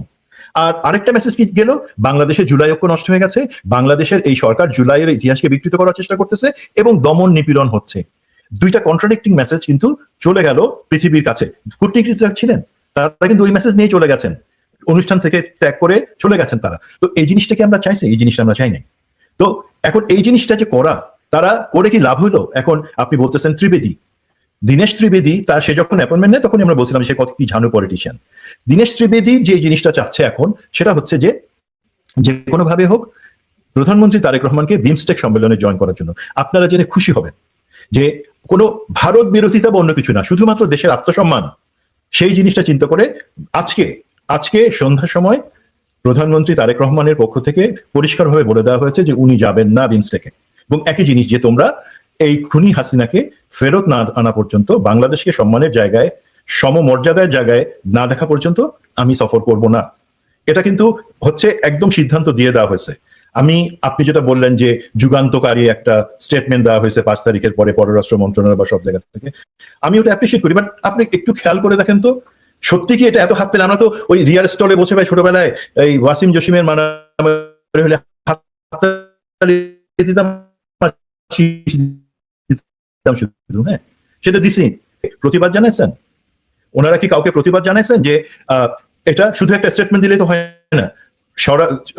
আর আরেকটা মেসেজ কি গেল, বাংলাদেশে জুলাই ঐক্য নষ্ট হয়ে গেছে, বাংলাদেশের এই সরকার জুলাইয়ের ইতিহাসকে বিকৃত করার চেষ্টা করতেছে এবং দমন নিপীড়ন হচ্ছে। দুইটা কন্ট্রাডিক্টিং মেসেজ কিন্তু চলে গেল পৃথিবীর কাছে। কূটনীতিকরা ছিলেন, তারা কিন্তু ওই মেসেজ নিয়ে চলে গেছেন, অনুষ্ঠান থেকে ত্যাগ করে চলে গেছেন তারা। তো এই জিনিসটাকে আমরা চাইছি, এই জিনিসটা আমরা চাই নাই। তো এখন এই জিনিসটা যে করা, তারা করে কি লাভ হইলো? এখন আপনি বলতেছেন দীনেশ ত্রিবেদী, তার সে যখন অ্যাপয়েন্টমেন্ট নেয় তখনই আমরা বলছিলাম সে কত কি ঝানু পলিটিশিয়ান। দীনেশ ত্রিবেদী যে জিনিসটা চাচ্ছে এখন, সেটা হচ্ছে যে যে কোনো ভাবে হোক প্রধানমন্ত্রী তারেক রহমানকে বিমস্টেক সম্মেলনে জয়েন করার জন্য। আপনারা জেনে খুশি হবেন যে কোনো ভারত বিরোধিতা বা অন্য কিছু না, শুধুমাত্র দেশের আত্মসম্মান, সেই জিনিসটা চিন্তা করে আজকে সন্ধ্যার সময় প্রধানমন্ত্রী তারেক রহমানের পক্ষ থেকে পরিষ্কারভাবে বলে দেওয়া হয়েছে যে উনি যাবেন না বিমস্টেকে। এবং একই জিনিস যে তোমরা এই খুনি হাসিনাকে ফেরত না আনা পর্যন্ত, বাংলাদেশকে সম্মানের জায়গায়, সমমর্যাদার জায়গায় না দেখা পর্যন্ত আমি সফর করব না। এটা কিন্তু হচ্ছে একদম সিদ্ধান্ত দিয়ে দেওয়া হয়েছে। আপনি যেটা বললেন যে যুগান্তকারী একটা স্টেটমেন্ট দেওয়া হয়েছে 5 তারিখের পরে পররাষ্ট্র মন্ত্রণালয় বা সব জায়গা থেকে, আমি ওটা অ্যাপ্রিসিয়েট করি। বাট আপনি একটু খেয়াল করে দেখেন তো, সত্যি কি এটা এত হাত পেলে? আমরা তো ওই রিয়ার স্টলে বসে ভাই ছোটবেলায় এই ওয়াসিম জসিমের মারামারি হলে হাততালি দিতাম, শুধু হ্যাঁ, সেটা দিছি। প্রতিবাদ জানাইছেন ওনারা? কি কাউকে প্রতিবাদ জানাইছেন যে এটা শুধু একটা স্টেটমেন্ট দিলেই তো হয় না?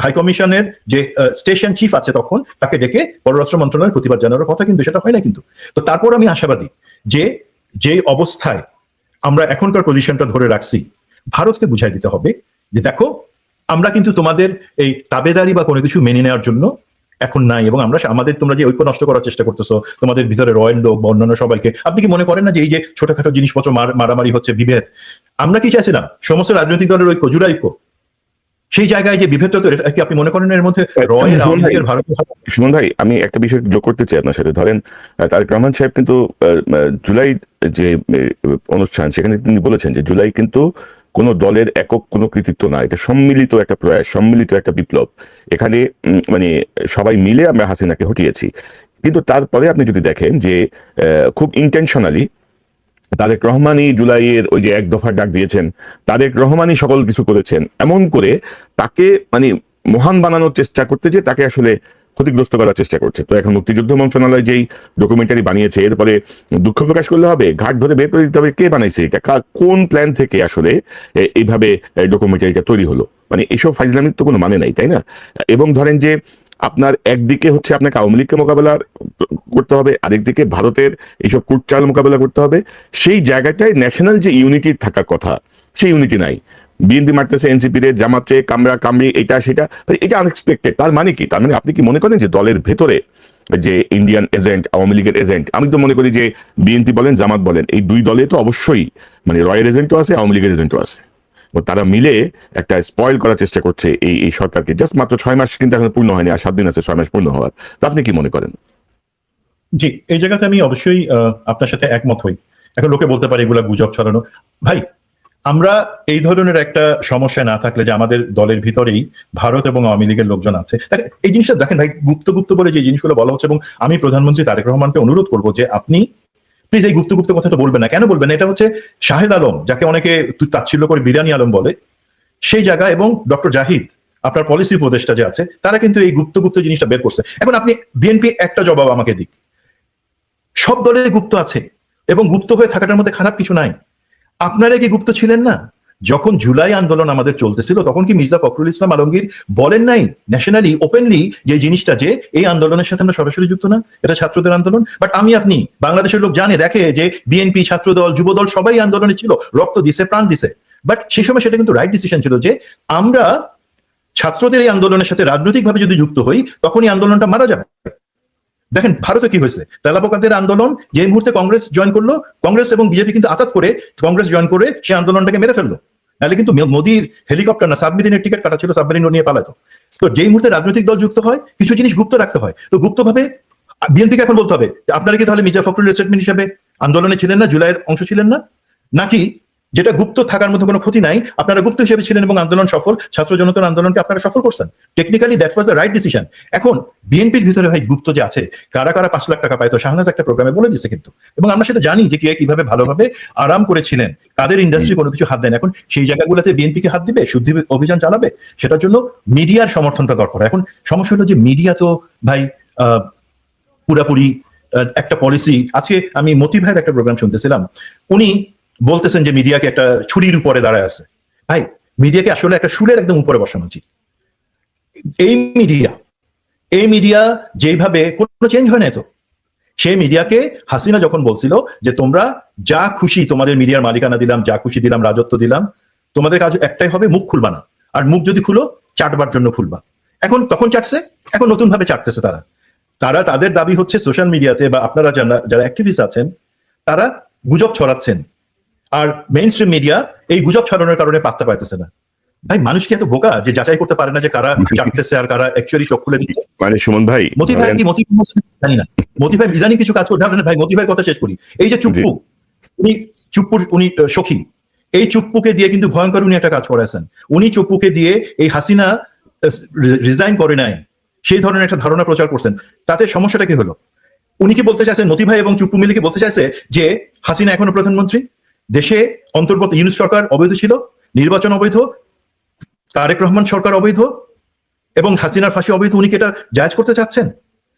হাই কমিশনের যে স্টেশন চিফ আছে তখন তাকে ডেকে পররাষ্ট্র মন্ত্রণালয়ের প্রতিবাদ জানানোর কথা, কিন্তু সেটা হয় না। কিন্তু তো তারপর আমি আশাবাদী যে অবস্থায় আমরা এখনকার পজিশনটা ধরে রাখছি, ভারতকে বুঝাই দিতে হবে যে দেখো, আমরা কিন্তু তোমাদের এই তাবেদারি বা কোনো কিছু মেনে নেওয়ার জন্য এখন নাই। এবং তোমরা যে ঐক্য নষ্ট করার চেষ্টা করতেছো, তোমাদের ভিতরে রয়্যাল লোক বা অন্যান্য সবাইকে, আপনি কি মনে করেন না যে এই যে ছোটখাটো জিনিসপত্র মারামারি হচ্ছে, বিভেদ, আমরা কি চাইছিলাম সমস্ত রাজনৈতিক দলের ঐক্য, জুলাই ঐক্য? সেই জায়গায় যে বিভেদটা তৈরি, কি আপনি মনে করেন এর মধ্যে রয়্যাল আওয়ামী লীগের সুমন ভাই, আমি একটা বিষয় যোগ করতে চাই আপনার সাথে। ধরেন তারেক রহমান সাহেব কিন্তু জুলাই যে অনুষ্ঠান, সেখানে তিনি বলেছেন যে জুলাই কিন্তু কোনো দলের একক কোনো কৃতিত্ব না, এটা সম্মিলিত একটা প্রয়াস, সম্মিলিত একটা বিপ্লব। এখানে মানে সবাই মিলে আমরা হাসিনাকে হটিয়েছি। কিন্তু তারপরে আপনি যদি দেখেন যে খুব ইন্টেনশনালি তারেক রহমানই জুলাইয়ের ওই যে 1 দফা ডাক দিয়েছেন, তারেক রহমানই সকল কিছু করেছেন, এমন করে তাকে মানে মহান বানানোর চেষ্টা করতে, যে তাকে আসলে ক্ষতিগ্রস্ত করার চেষ্টা করছে। তো এখন মুক্তিযুদ্ধ মন্ত্রণালয় যেই ডকুমেন্টারি বানিয়েছে, এরপরে দুঃখ প্রকাশ করলে হবে, ঘাট ধরে বের করে দিতে হবে কে বানাইছে এটা, কোন প্ল্যান থেকে আসলে এইভাবে ডকুমেন্টারিটা তৈরি হলো। মানে এইসব ফাইজলামির তো কোনো মানে নাই, তাই না? এবং ধরেন যে আপনার একদিকে হচ্ছে আপনাকে আওয়ামী লীগকে মোকাবেলা করতে হবে, আরেকদিকে ভারতের এইসব কুটচাল মোকাবেলা করতে হবে। সেই জায়গাটায় ন্যাশনাল যে ইউনিটি থাকার কথা, সেই ইউনিটি নাই। বিএনপি মারতেছে এনসিপি রে, জামাতে কামড়ি, এটা সেটা, এটা আনএক্সপেক্টেড। তার মানে কি? তার মানে আপনি কি মনে করেন যে দলের ভেতরে যে ইন্ডিয়ান এজেন্ট, আওয়ামী লীগের এজেন্ট, আমি তো মনে করি যে বিএনপি বলেন জামাত বলেন, এই দুই দলে তো অবশ্যই মানে রয়ের এজেন্টও আছে, আওয়ামী লীগের এজেন্টও আছে। তারা মিলে একটা স্পয়েল করার চেষ্টা করছে এই সরকারকে। জাস্ট মাত্র 6 মাস কিন্তু এখন পূর্ণ হয়নি, আর 7 দিন আছে 6 মাস পূর্ণ হওয়ার। তো আপনি কি মনে করেন? জি, এই জায়গাতে আমি অবশ্যই আপনার সাথে একমত হই। এখন লোকে বলতে পারে এগুলা গুজব ছড়ানো। ভাই, আমরা এই ধরনের একটা সমস্যা না থাকলে যে আমাদের দলের ভিতরেই ভারত এবং আওয়ামী লীগের লোকজন আছে, এই জিনিসটা দেখেন ভাই, গুপ্ত গুপ্ত বলে যে জিনিসগুলো বলা হচ্ছে, এবং আমি প্রধানমন্ত্রী তারেক রহমানকে অনুরোধ করবো যে আপনি প্লিজ এই গুপ্ত গুপ্ত কথাটা বলবেন না। কেন বলবেন না? এটা হচ্ছে শাহেদ আলম, যাকে অনেকে তাচ্ছিল্য করে বিরিয়ানি আলম বলে, সেই জায়গা, এবং ডক্টর জাহিদ আপনার পলিসি উপদেষ্টা যে আছে, তারা কিন্তু এই গুপ্ত গুপ্ত জিনিসটা বের করছে। এখন আপনি বিএনপি একটা জবাব আমাকে দিক, সব দলে গুপ্ত আছে এবং গুপ্ত হয়ে থাকাটার মধ্যে খারাপ কিছু নাই। আপনারা কি গুপ্ত ছিলেন না? যখন জুলাই আন্দোলন আমাদের চলতেছিল তখন কি মির্জা ফখরুল ইসলাম আলমগীর বলেন নাই ন্যাশনালি ওপেনলি যে জিনিসটা, যে এই আন্দোলনের সাথে আমরা সরাসরি যুক্ত না, এটা ছাত্রদের আন্দোলন? বাট আপনি বাংলাদেশের লোক জানে, দেখে যে বিএনপি, ছাত্রদল, যুবদল সবাই আন্দোলনে ছিল, রক্ত দিছে, প্রাণ দিছে। বাট সেই সময় সেটা কিন্তু রাইট ডিসিশন ছিল যে আমরা ছাত্রদের এই আন্দোলনের সাথে রাজনৈতিকভাবে যদি যুক্ত হই তখনই আন্দোলনটা মারা যাবে। দেখেন ভারতে কি হয়েছে, তেলাপোকাদের আন্দোলন যে মুহূর্তে কংগ্রেস জয়েন করলো, কংগ্রেস এবং বিজেপি কিন্তু আঘাত করে কংগ্রেস জয়েন করে সেই আন্দোলনটাকে মেরে ফেললো। নাহলে কিন্তু মোদির হেলিকপ্টার না, সাবমেরিনের টিকিট কাটা ছিল, সাবমেরিন নিয়ে পালাতো। তো যেই মুহূর্তে রাজনৈতিক দল যুক্ত হয় কিছু জিনিস গুপ্ত রাখতে হয়। তো গুপ্তভাবে বিএনপিকে এখন বলতে হবে আপনারা কি তাহলে মির্জা ফখরুল স্টেটমেন্ট হিসেবে আন্দোলনে ছিলেন না, জুলাইয়ের অংশ ছিলেন না? নাকি যেটা গুপ্ত থাকার মধ্যে কোনো ক্ষতি নাই, আপনারা গুপ্ত হিসেবে ছিলেন এবং আন্দোলন সফল, ছাত্র জনতার আন্দোলনকে আপনারা সফল করছেন। Technically that was the right decision. এখন বিএনপির ভিতরে ভাই গুপ্ত যে আছে, কারা কারা 5 লাখ টাকা পাইতো, শাহনাজ একটা প্রোগ্রামে বলে দিচ্ছে কিন্তু, এবং আমরা সেটা জানি যে কে কিভাবে ভালোভাবে আরাম করেছিলেন, তাদের ইন্ডাস্ট্রি কোনো কিছু হাত দেন। এখন সেই জায়গাগুলোতে বিএনপিকে হাত দিবে, শুদ্ধি অভিযান চালাবে, সেটার জন্য মিডিয়ার সমর্থনটা দরকার। এখন সমস্যা হলো যে মিডিয়া তো ভাই পুরাপুরি একটা পলিসি। আজকে আমি মতি ভাইয়ের একটা প্রোগ্রাম শুনতেছিলাম, উনি বলতেছেন যে মিডিয়াকে একটা ছুরির উপরে দাঁড়ায় আছে। ভাই মিডিয়াকে আসলে একটা শুলের একদম উপরে বসানো উচিত। এই মিডিয়া যেইভাবে কোনো চেঞ্জ হয় না, তো সেই মিডিয়াকে হাসিনা যখন বলছিল যে তোমরা যা খুশি তোমাদের মিডিয়ার মালিকানা দিলাম, যা খুশি দিলাম, রাজত্ব দিলাম, তোমাদের কাজ একটাই হবে, মুখ খুলবা না। আর মুখ যদি খুলো চাটবার জন্য খুলবা। এখন তখন চাটছে, এখন নতুন ভাবে চাটতেছে তারা তাদের দাবি হচ্ছে সোশ্যাল মিডিয়াতে বা আপনারা যারা অ্যাক্টিভিস্ট আছেন তারা গুজব ছড়াচ্ছেন, আর মেইন স্ট্রিম মিডিয়া এই গুজব ছড়ানোর কারণে পাত্তা পাইতেছে না। ভাই মানুষ কি এত বোকা যে যাচাই করতে পারে না যে কারা চাটতেছে আর কারা অ্যাকচুয়ালি চোখ খুলে দিচ্ছে? মানে সুমন ভাই, মতি ভাই জানি না, মতি ভাই ইদানিং কিছু কাজ করতে ভাই। মতি ভাইয়ের কথা শেষ করি। এই যে চুপ্পু, উনি সখী, এই চুপ্পুকে দিয়ে কিন্তু ভয়ঙ্কর উনি একটা কাজ করেছেন। উনি চুপ্পুকে দিয়ে এই হাসিনা রিজাইন করে নাই সেই ধরনের একটা ধারণা প্রচার করছেন। তাতে সমস্যাটা কি হলো? উনি কি বলতে চাইছেন, মতি ভাই এবং চুপ্পু মিলে কি বলতে চাইছে যে হাসিনা এখনো প্রধানমন্ত্রী, দেশে অন্তর্বর্তী ইউনূস সরকার অবৈধ ছিল, নির্বাচন অবৈধ, তারেক রহমান সরকার অবৈধ এবং হাসিনার ফাঁসি অবৈধ, উনি কি এটা জায়েজ করতে চাচ্ছেন?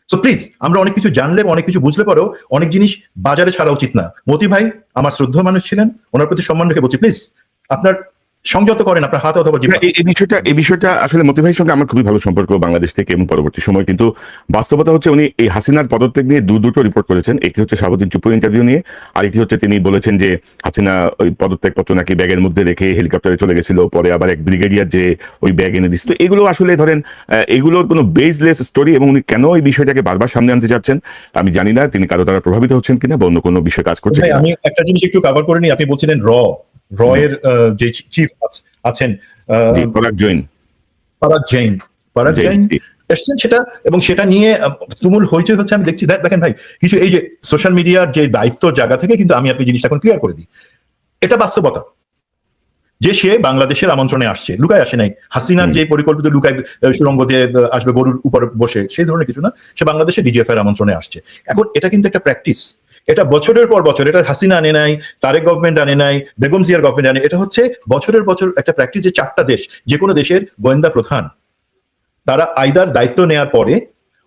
সো প্লিজ, আমরা অনেক কিছু জানলে, অনেক কিছু বুঝলে পরেও অনেক জিনিস বাজারে ছাড়া উচিত না। মতি ভাই আমার শ্রদ্ধা মানুষ ছিলেন, ওনার প্রতি সম্মান রেখে বলছি, প্লিজ আপনার সংযত করেন আপনার হাত অথবা জিহ্বা। এই বিষয়টা আসলে মতি ভাইয়ের সঙ্গে আমার খুবই ভালো সম্পর্ক বাংলাদেশ থেকে এবং পরবর্তী সময়, কিন্তু বাস্তবতা হচ্ছে উনি এই হাসিনার পদত্যাগ নিয়ে দুটো রিপোর্ট করেছেন। একটি হচ্ছে শাহাবুদ্দিন চুপ্পুর ইন্টারভিউ নিয়ে, আর একটি হচ্ছে তিনি বলেছেন যে হাসিনা ওই পদত্যাগ পত্র নাকি ব্যাগের মধ্যে রেখে হেলিকপ্টারে চলে গেছিল, পরে আবার এক ব্রিগেডিয়ার যে ওই ব্যাগ এনে দিচ্ছে। তো এগুলো আসলে ধরেন এগুলোর কোনো বেসলেস স্টোরি, এবং উনি কেন এই বিষয়টাকে বারবার সামনে আনতে চাচ্ছেন আমি জানি না। তিনি কারো দ্বারা প্রভাবিত হচ্ছেন কিনা বা অন্য কোনো বিষয়ে কাজ করছেন। আমি একটা জিনিস একটু কভার করে নিই। আপনি বলছিলেন এর যে চিফ আছেন পরাগ জৈন এসছেন সেটা, এবং সেটা নিয়ে তুমুল হইচই হচ্ছে আমি দেখছি। দেখেন ভাই, কিছু এই যে সোশ্যাল মিডিয়ার যে দায়িত্ব জায়গা থেকে কিন্তু আপনি জিনিসটা এখন ক্লিয়ার করে দিই। এটা বাস্তবতা যে সে বাংলাদেশের আমন্ত্রণে আসছে, লুকায় আসে নাই। হাসিনার যে পরিকল্পিত লুকায় সুড়ঙ্গ দিয়ে আসবে গরুর উপর বসে, সেই ধরনের কিছু না। সে বাংলাদেশে ডিজিএফ এর আমন্ত্রণে আসছে। এখন এটা কিন্তু একটা প্র্যাকটিস, এটা বছরের পর বছর, এটা হাসিনা আনে নাই, তারেক গভর্নমেন্ট আনে নাই, বেগম জিয়ার গভর্নমেন্ট আনে, এটা হচ্ছে বছরের বছর একটা প্র্যাকটিস। যে 4টা দেশ, যে কোনো দেশের গোয়েন্দা প্রধান তারা আইদার দায়িত্ব নেওয়ার পরে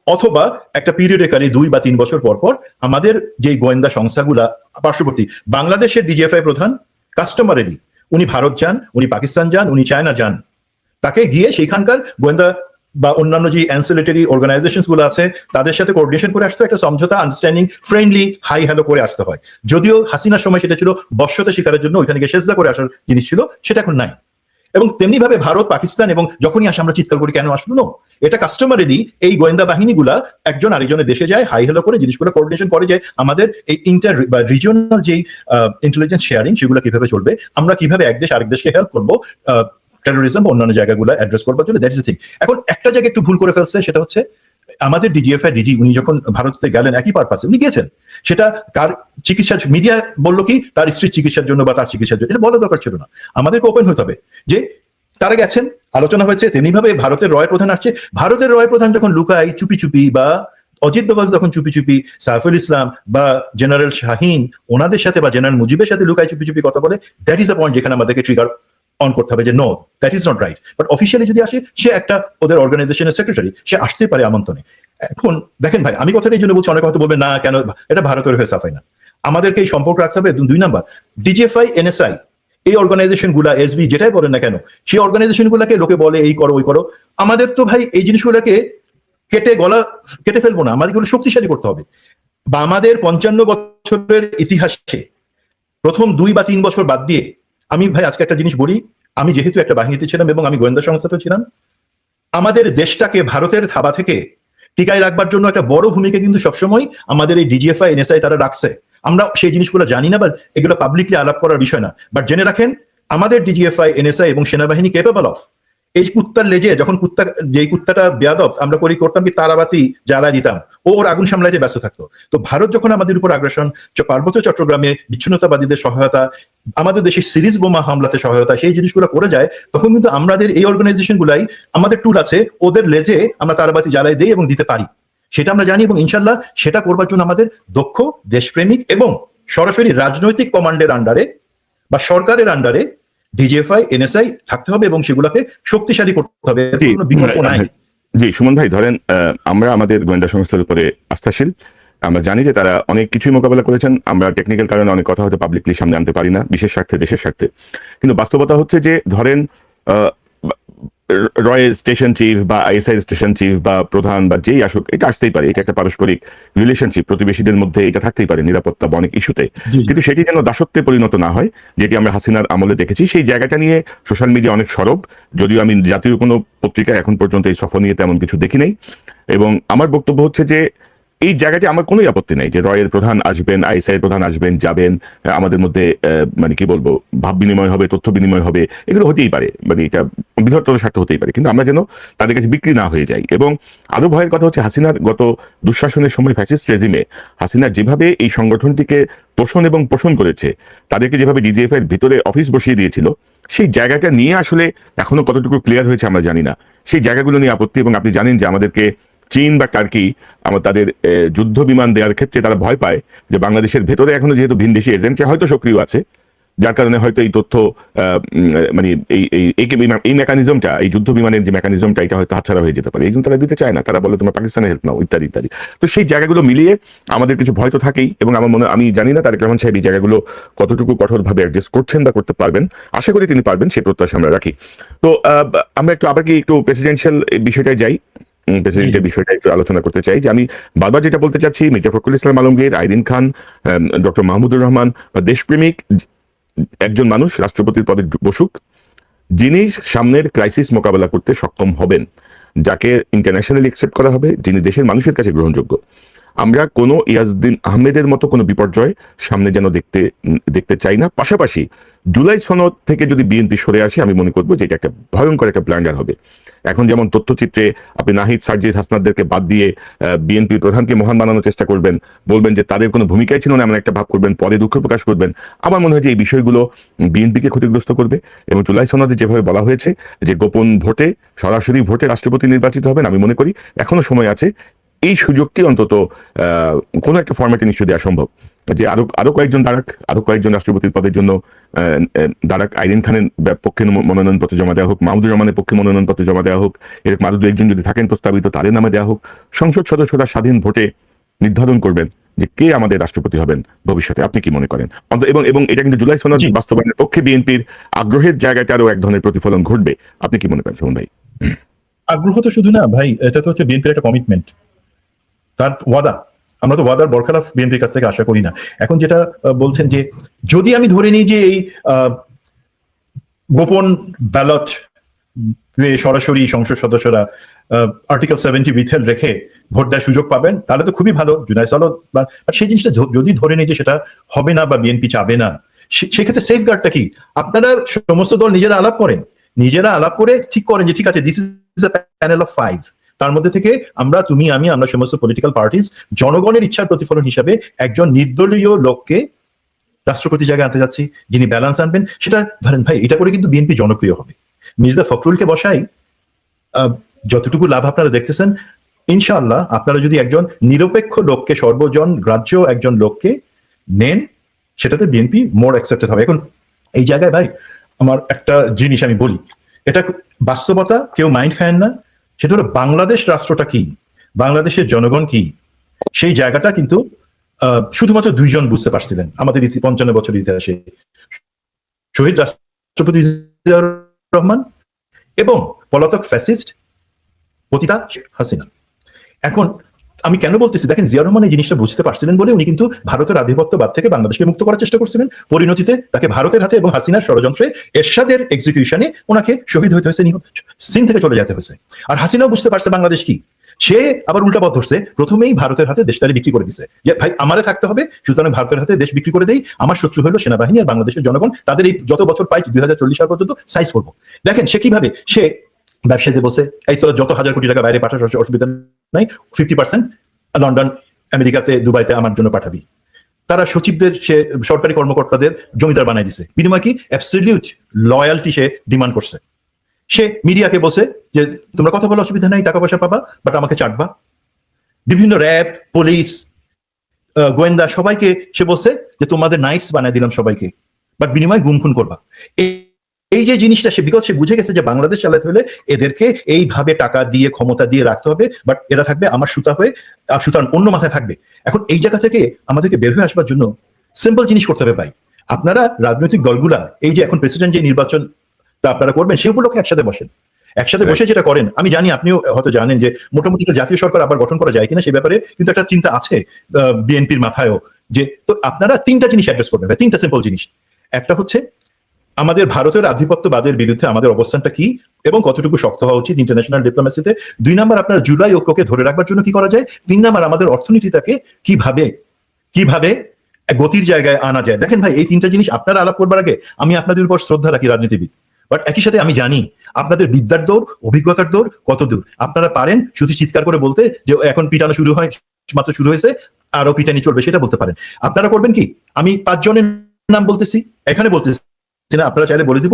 অথবা একটা পিরিয়ডিক্যালি 2 বা 3 বছর পর পর আমাদের যে গোয়েন্দা সংস্থাগুলা পার্শ্ববর্তী, বাংলাদেশের ডিজিএফআই প্রধান কাস্টমারেরই, উনি ভারত যান, উনি পাকিস্তান যান, উনি চায়না যান, তাকে গিয়ে সেইখানকার গোয়েন্দা বা অন্যান্য যে অ্যানসিলেটরি অর্গানাইজেশন গুলো আছে তাদের সাথে কোঅর্ডিনেশন করে আসতে, একটা সমঝোতা, আন্ডারস্ট্যান্ডিং, ফ্রেন্ডলি, হাই হ্যালো করে আসতে হয়। যদিও হাসিনার সময় সেটা ছিল বশ্যতা শিকারের জন্য, ওইখানে গিয়ে সেজদা করে আসার জিনিস ছিল, সেটা এখন নাই। এবং তেমনি ভাবে ভারত, পাকিস্তান, এবং যখনই আসে আমরা চিৎকার করি কেন আসলো না, এটা কাস্টমারেরই। এই গোয়েন্দা বাহিনীগুলা একজন আরেকজনের দেশে যায়, হাই হ্যালো করে জিনিসগুলো কোঅর্ডিনেশন করে, যে আমাদের এই ইন্টার বা রিজিওনাল যেই ইন্টেলিজেন্স শেয়ারিং সেগুলো কিভাবে চলবে, আমরা কিভাবে এক দেশ আরেক দেশকে হেল্প করবো টেরোরিজম বা অন্যান্য জায়গাগুলো অ্যাড্রেস করবার জন্য। That's the thing. এখন একটা জায়গায় একটু ভুল করে ফেলছে, সেটা হচ্ছে আমাদের ডিজিএফআই ডিজি উনি যখন ভারতে গেলেন একই পারপাসে উনি গিয়েছেন, সেটা কার চিকিৎসা, মিডিয়া বললো কি তার স্ত্রীর চিকিৎসার জন্য বা তার চিকিৎসার জন্য, এটা বলা দরকার ছিল না। আমাদেরকে ওপেন হতে হবে যে তারা গেছেন, আলোচনা হয়েছে, তেমনিভাবে ভারতের রয় প্রধান আসছে, ভারতের রয় প্রধান যখন লুকায় চুপি চুপি, বা অজিত দোভাল তখন চুপি চুপি, সাইফুল ইসলাম বা জেনারেল শাহিন ওনাদের সাথে বা জেনারেল মুজিবের সাথে লুকায় চুপি চুপি কথা বলে, দ্যাট ইজ দ্য পয়েন্ট যেখানে আমাদেরকে ট্রিগার অন করতে হবে যে no, that is not right. But officially যদি আসে, সে একটা ওদের অর্গানাইজেশনের সেক্রেটারি, সে আসতে পারে আমন্ত্রণে। এখন দেখেন ভাই, আমি কথাটা এই জন্য বলছি, অনেকে হয়তো বলবে না কেন, এটা ভারতের হয়ে সাফাই না। আমাদেরকে এই সম্পর্ক রাখতে হবে। 2 নাম্বার, ডিজিএফআই এনএসআই এই অর্গানাইজেশন গুলা, এসবি যেটাই বলেন না কেন, সেই অর্গানাইজেশন গুলাকে লোকে বলে এই করো ওই করো, আমাদের তো ভাই এই জিনিসগুলোকে কেটে ফেলবো না, আমাদেরকে শক্তিশালী করতে হবে। বা আমাদের 55 বছরের ইতিহাসে প্রথম 2 বা 3 বছর বাদ দিয়ে, আমি ভাই আজকে একটা জিনিস বলি, আমি যেহেতু একটা বাহিনীতে ছিলাম এবং আমি গোয়েন্দা সংস্থাতে ছিলাম, আমাদের দেশটাকে ভারতের থাবা থেকে টিকায় রাখবার জন্য একটা বড় ভূমিকা কিন্তু সবসময় আমাদের এই ডিজিএফআই এনএসআই তারা রাখছে। আমরা সেই জিনিসগুলো জানি না বা এগুলো পাবলিকলি আলাপ করার বিষয় না, বাট জেনে রাখেন আমাদের ডিজিএফআই এনএসআই এবং সেনাবাহিনী ক্যাপেবল অফ এই কুত্তার লেজে, যখন যেই কুত্তাটা বেয়াদব আমরা করতাম কি তারাবাতি জ্বালা দিতাম, ওর আগুন সামলাইতে ব্যস্ত থাকতো। তো ভারত যখন আমাদের উপর আগ্রাসন, পার্বত্য চট্টগ্রামে বিচ্ছিন্নতাবাদীদের সহায়তা, আমাদের দেশে সিরিজ বোমা হামলাতে সহায়তা, সেই জিনিসগুলো করে যায়, তখন কিন্তু আমাদের এই অর্গানাইজেশন গুলাই আমাদের টুল আছে, ওদের লেজে আমরা তারাবাতি জ্বালাই দিই এবং দিতে পারি, সেটা আমরা জানি। এবং ইনশাল্লাহ সেটা করবার জন্য আমাদের দক্ষ, দেশপ্রেমিক এবং সরাসরি রাজনৈতিক কমান্ডের আন্ডারে বা সরকারের আন্ডারে ডিজিএফআই এনএসআই থাকতে হবে এবং সেগুলোকে শক্তিশালী করতে হবে, কোনো বিকল্প নাই। জি সুমন ভাই, ধরেন আমরা আমাদের গোয়েন্দা সংস্থার উপরে আস্থাশীল, আমরা জানি যে তারা অনেক কিছুই মোকাবেলা করেছেন। আমরা টেকনিক্যাল কারণে অনেক কথা হয়তো পাবলিকলি সামনে আনতে পারি না, বিশেষ স্বার্থে, দেশের স্বার্থে। কিন্তু বাস্তবতা হচ্ছে যে ধরেন রয় স্টেশন চিফ বা আইএসআই স্টেশন চিফ বা প্রধান বা যেই আসুক, এটা আসতেই পারে, এটা একটা পারস্পরিক রিলেশনশিপ, প্রতিবেশীদের মধ্যে এটা থাকতেই পারে, নিরাপত্তা বা অনেক ইস্যুতে। কিন্তু সেটি যেন দাসত্বে পরিণত না হয়, যেটি আমরা হাসিনার আমলে দেখেছি। সেই জায়গাটা নিয়ে সোশ্যাল মিডিয়া অনেক সরব, যদিও আমি জাতীয় কোনো পত্রিকায় এখন পর্যন্ত এই সফর নিয়ে তেমন কিছু দেখি নাই। এবং আমার বক্তব্য হচ্ছে যে এই জায়গাটি আমার কোনো আপত্তি নাই যে রয়ের প্রধান আসবেন, আইএসআই প্রধান আসবেন, যাবেন, আমাদের মধ্যে মানে কি বলবো, ভাব বিনিময় হবে, তথ্য বিনিময় হবে, এগুলো হতেই পারে, মানে এটা বৃহত্তর স্বার্থ হতেই পারে। কিন্তু আমরা যেন তাদের কাছে বিক্রি না হয়ে যাই। এবং আরো ভয়ের কথা হচ্ছে, হাসিনার গত দুঃশাসনের সময় ফ্যাসিস্ট রেজিমে হাসিনা যেভাবে এই সংগঠনটিকে তোষণ এবং পোষণ করেছে, তাদেরকে যেভাবে ডিজিএফআই এর ভিতরে অফিস বসিয়ে দিয়েছিল, সেই জায়গাটা নিয়ে আসলে এখনো কতটুকু ক্লিয়ার হয়েছে আমরা জানি না। সেই জায়গাগুলো নিয়ে আপত্তি। এবং আপনি জানেন যে আমাদেরকে চীন বা টার্কি তাদের যুদ্ধ বিমান দেওয়ার ক্ষেত্রে তারা ভয় পায় যে বাংলাদেশের ভেতরে এখনো যেহেতু ভিনদেশি এজেন্ট হয়তো সক্রিয় আছে, যার কারণে হয়তো এই তথ্য মানে এই মেকানিজমটা, এই যুদ্ধ বিমানের যে মেকানিজমটা, এটা হয়তো হাতছাড়া হয়ে যেতে পারে। এই জন্য তারা দিতে চায় না, তারা বলে তোমরা পাকিস্তানের হেল্প নাও, ইত্যাদি ইত্যাদি। তো সেই জায়গাগুলো মিলিয়ে আমাদের কিছু ভয় তো থাকেই। এবং আমার মনে, আমি জানি না তারেক রহমান সাহেব এই জায়গাগুলো কতটুকু কঠোরভাবে অ্যাডজাস্ট করছেন বা করতে পারবেন, আশা করি তিনি পারবেন, সেই প্রত্যাশা আমরা রাখি। তো আমরা একটু প্রেসিডেন্সিয়াল বিষয়টায় যাই, প্রেসিডেন্টের বিষয়টা একটু আলোচনা করতে চাই। যে আমি বারবার যেটা বলতে চাচ্ছি, মির্জা ফখরুল ইসলাম আলমগীর, আইরিন খান, ডক্টর মাহমুদুর রহমান বা দেশপ্রেমিক একজন মানুষ রাষ্ট্রপতির পদে বসুক, যিনি সামনের ক্রাইসিস মোকাবেলা করতে সক্ষম হবেন, যাকে ইন্টারন্যাশনালি অ্যাকসেপ্ট করা হবে, যিনি দেশের মানুষের কাছে গ্রহণযোগ্য। আমরা কোনো ইয়াজউদ্দিন আহমেদের মতো কোনো বিপর্যয় সামনে যেন দেখতে চাই না। পাশাপাশি জুলাই সনদ থেকে যদি বিএনপি সরে আসে, আমি মনে করবো যে এটা একটা ভয়ঙ্কর একটা ব্লান্ডার হবে। এখন যেমন তথ্যচিত্রে আপনি নাহিদ, সার্জিস, হাসনাতদেরকে বাদ দিয়ে বিএনপি প্রধানকে মহান বানানোর চেষ্টা করবেন, বলবেন যে তাদের কোনো ভূমিকাই ছিল না, এমন একটা ভাব করবেন, পরে দুঃখ প্রকাশ করবেন। আমার মনে হয় যে এই বিষয়গুলো বিএনপিকে ক্ষতিগ্রস্ত করবে। এবং জুলাই সনদে যেভাবে বলা হয়েছে যে গোপন ভোটে, সরাসরি ভোটে রাষ্ট্রপতি নির্বাচিত হবেন, আমি মনে করি এখনো সময় আছে, এই সুযোগটি অন্তত কোনো একটা ফরম্যাটে নিশ্চয়ই দেওয়া সম্ভব, যে আরো কয়েকজন রাষ্ট্রপতির পদের জন্য দাঁড়াক। আইরিন খানের পক্ষে মনোনয়নপত্র জমা দেওয়া হোক, মাহমুদুর রহমানের পক্ষে মনোনয়নপত্র জমা দেওয়া হোক, এরকম আরো 2-1 জন যদি থাকেন প্রস্তাবিত, তাদের নামে দেওয়া হোক। সংসদ সদস্যরা স্বাধীন ভোটে নির্ধারণ করবেন যে কে আমাদের রাষ্ট্রপতি হবেন ভবিষ্যতে। আপনি কি মনে করেন? এবং এটা কিন্তু জুলাই সনদ বাস্তবায়নের পক্ষে বিএনপির আগ্রহের জায়গাতে আরো এক ধরনের প্রতিফলন ঘটবে। আপনি কি মনে করেন সুমন ভাই? আগ্রহ তো শুধু না ভাই, এটা তো হচ্ছে বিএনপির একটা কমিটমেন্ট, তার ওয়াদা। আমরা তো ওয়াদার বরখেলাফ বিএনপির কাছ থেকে আশা করি না। এখন যেটা বলছেন যে যদি আমি ধরে নিই যে এই গোপন ব্যালট সরাসরি সংসদ সদস্যরা আর্টিকেল 70 উইথহেল্ড রেখে ভোট দেওয়ার সুযোগ পাবেন, তাহলে তো খুবই ভালো। জুলাই সনদ বা সেই জিনিসটা যদি ধরে নিই যে সেটা হবে না বা বিএনপি চাবে না, সেক্ষেত্রে সেফগার্ডটা কি? আপনারা সমস্ত দল নিজেরা আলাপ করে ঠিক করেন যে ঠিক আছে, this is a panel of 5, তার মধ্যে থেকে আমরা তুমি আমি আমরা সমস্ত পলিটিক্যাল পার্টিস জনগণের ইচ্ছার প্রতিফলন হিসাবে একজন নির্দলীয় লোককে রাষ্ট্রপতি জায়গায় আনতে যাচ্ছি, যিনি ব্যালেন্স আনবেন। সেটা ধরেন ভাই, এটা করে কিন্তু বিএনপি জনপ্রিয় হবে। মির্জা ফখরুলকে বসাই যতটুকু লাভ আপনারা দেখতেছেন, ইনশাআল্লাহ আপনারা যদি একজন নিরপেক্ষ লোককে, সর্বজন গ্রাহ্য একজন লোককে নেন, সেটাতে বিএনপি মোর অ্যাকসেপ্টেড হবে। এখন এই জায়গায় ভাই আমার একটা জিনিস আমি বলি, এটা বাস্তবতা, কেউ মাইন্ড খায়েন না। সেটা হলো বাংলাদেশ রাষ্ট্রটা কি, বাংলাদেশের জনগণ কি, সেই জায়গাটা কিন্তু শুধুমাত্র দুইজন বুঝতে পারছিলেন আমাদের 55 বছর ইতিহাসে, শহীদ রাষ্ট্রপতি জিয়াউর রহমান এবং পলাতক ফ্যাসিস্ট পতিতা হাসিনা। এখন আমি কেন বলতেছি, দেখেন জিয়াউর রহমান এই জিনিসটা বুঝতে পারছিলেন বলে উনি কিন্তু ভারতের আধিপত্যবাদ থেকে বাংলাদেশকে মুক্ত করার চেষ্টা করছিলেন। পরিণতিতে তাকে ভারতের হাতে এবং হাসিনার ষড়যন্ত্রে এরশাদের এক্সিকিউশনে ওনাকে শহীদ হইতে হয়েছে, সিন থেকে চলে যেতে হয়েছে। আর হাসিনাও বুঝতে পারছে বাংলাদেশ কি, সে আবার উল্টা পথ ধরছে, প্রথমেই ভারতের হাতে দেশটারে বিক্রি করে দিছে যে ভাই আমারে থাকতে হবে, সুতরাং ভারতের হাতে দেশ বিক্রি করে দেই, আমার শত্রু হলো সেনাবাহিনী আর বাংলাদেশের জনগণ, তাদের এই যত বছর পাই 2040 সাল পর্যন্ত সাইজ করবো। দেখেন সে কিভাবে, সে ব্যবসায়ীদের বসে এই তোরা যত হাজার কোটি টাকা বাইরে পাঠাস অসুবিধা নাই, 50% লন্ডন, আমেরিকাতে, দুবাইতে আমার জন্য পাঠাবি। তারা সচিবদের, সে সরকারি কর্মকর্তাদের জমিদার বানাই দিছে, বিনিময় কি অ্যাবসলিউট লয়ালটি সে ডিমান্ড করছে। সে মিডিয়াকে বসে যে তোমরা কথা বলে অসুবিধা নাই, টাকা পয়সা পাবা, বাট আমাকে চাটবা। বিভিন্ন র্যাব, পুলিশ, গোয়েন্দা সবাইকে সে বসে যে তোমাদের নাইটস বানাই দিলাম সবাইকে, বাট বিনিময় গুম খুন করবা। এই যে জিনিসটা সে, বিকজ সে বুঝে গেছে যে বাংলাদেশ চালাতে হলে এদেরকে এইভাবে টাকা দিয়ে, ক্ষমতা দিয়ে রাখতে হবে, বাট এরা থাকবে আমার সুতা হয়ে, আর সুতার অন্য মাথায় থাকবে। এখন এই জায়গা থেকে আমাদেরকে বের হয়ে আসবার জন্য সিম্পল জিনিস করতে হবে ভাই। আপনারা রাজনৈতিক দলগুলা এই যে এখন প্রেসিডেন্ট যে নির্বাচন আপনারা করবেন, সেই উপলক্ষে একসাথে বসেন, একসাথে বসে যেটা করেন, আমি জানি আপনিও হয়তো জানেন যে মোটামুটি জাতীয় সরকার আবার গঠন করা যায় কিনা সেই ব্যাপারে কিন্তু একটা চিন্তা আছে বিএনপির মাথায়ও, যে তো আপনারা তিনটা জিনিস অ্যাড্রেস করবেন, তিনটা সিম্পল জিনিস। একটা হচ্ছে আমাদের ভারতের আধিপত্যবাদের বিরুদ্ধে আমাদের অবস্থানটা কি এবং কতটুকু শক্ত হওয়া উচিত ইন্টারন্যাশনাল ডিপ্লোমেসিতে। 2 নাম্বার আপনার জুলাই ঐক্যকে ধরে রাখবার জন্য কি করা যায়। 3 নাম্বার আমাদের অর্থনীতিটাকে কিভাবে গতির জায়গায় আনা যায়। দেখেন ভাই, এই তিনটা জিনিস আপনারা আলাপ করবার আগে আমি আপনাদের উপর শ্রদ্ধা রাখি রাজনীতিবিদ, বাট একই সাথে আমি জানি আপনাদের বিদ্যার দৌড়, অভিজ্ঞতার দৌড় কত দূর। আপনারা পারেন শুধু চিৎকার করে বলতে যে এখন পিটানো শুরু হয়, মাত্র শুরু হয়েছে, আরো পিটানি চলবে, সেটা বলতে পারেন। আপনারা করবেন কি, আমি 5 জনের নাম বলতেছি, এখানে বলতেছি না, আপনারা চাইলে বলে দিব,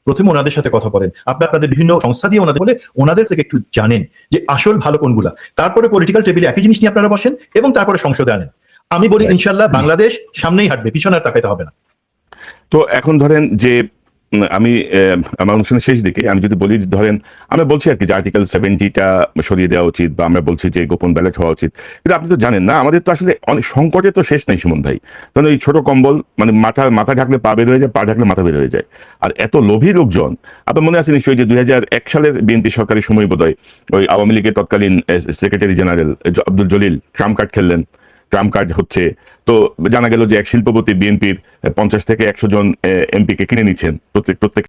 প্রথমে ওনাদের সাথে কথা বলেন, আপনাদের বিভিন্ন সংস্থা দিয়ে ওনাদের বলে ওনাদের থেকে একটু জানেন যে আসল ভালো কোনগুলা, তারপরে পলিটিক্যাল টেবিলে একই জিনিস নিয়ে আপনারা বসেন এবং তারপরে সংসদে আনেন। আমি বলি ইনশাল্লাহ বাংলাদেশ সামনেই হাঁটবে, পিছনে আর তাকাইতে হবে না। তো এখন ধরেন যে আমি আমার অনুষ্ঠানের শেষ দিকে আমি যদি বলি, ধরেন আমরা বলছি আর কি যে আর্টিকেল 70টা সরিয়ে দেওয়া উচিত, বা আমরা বলছি যে গোপন ব্যালট হওয়া উচিত, কিন্তু আপনি তো জানেন না আমাদের তো আসলে অনেক সংকটে তো শেষ নাই সুমন ভাই। কারণ ওই ছোট কম্বল, মানে মাথা ঢাকলে পা বের হয়ে যায়, পা ঢাকলে মাথা বের হয়ে যায়। আর এত লোভী লোকজন, আপনার মনে আছে নিশ্চয়ই যে 2001 সালের বিএনপি সরকারের সময় বোধহয় ওই আওয়ামী লীগের তৎকালীন secretary general Abdul Jalil trump card খেললেন। ট্রাম্প কার্ড হচ্ছে, তো জানা গেল যে এক শিল্পপতি বিএনপির 50 থেকে 100 জন এমপিকে কিনে নিচ্ছেন, প্রত্যেক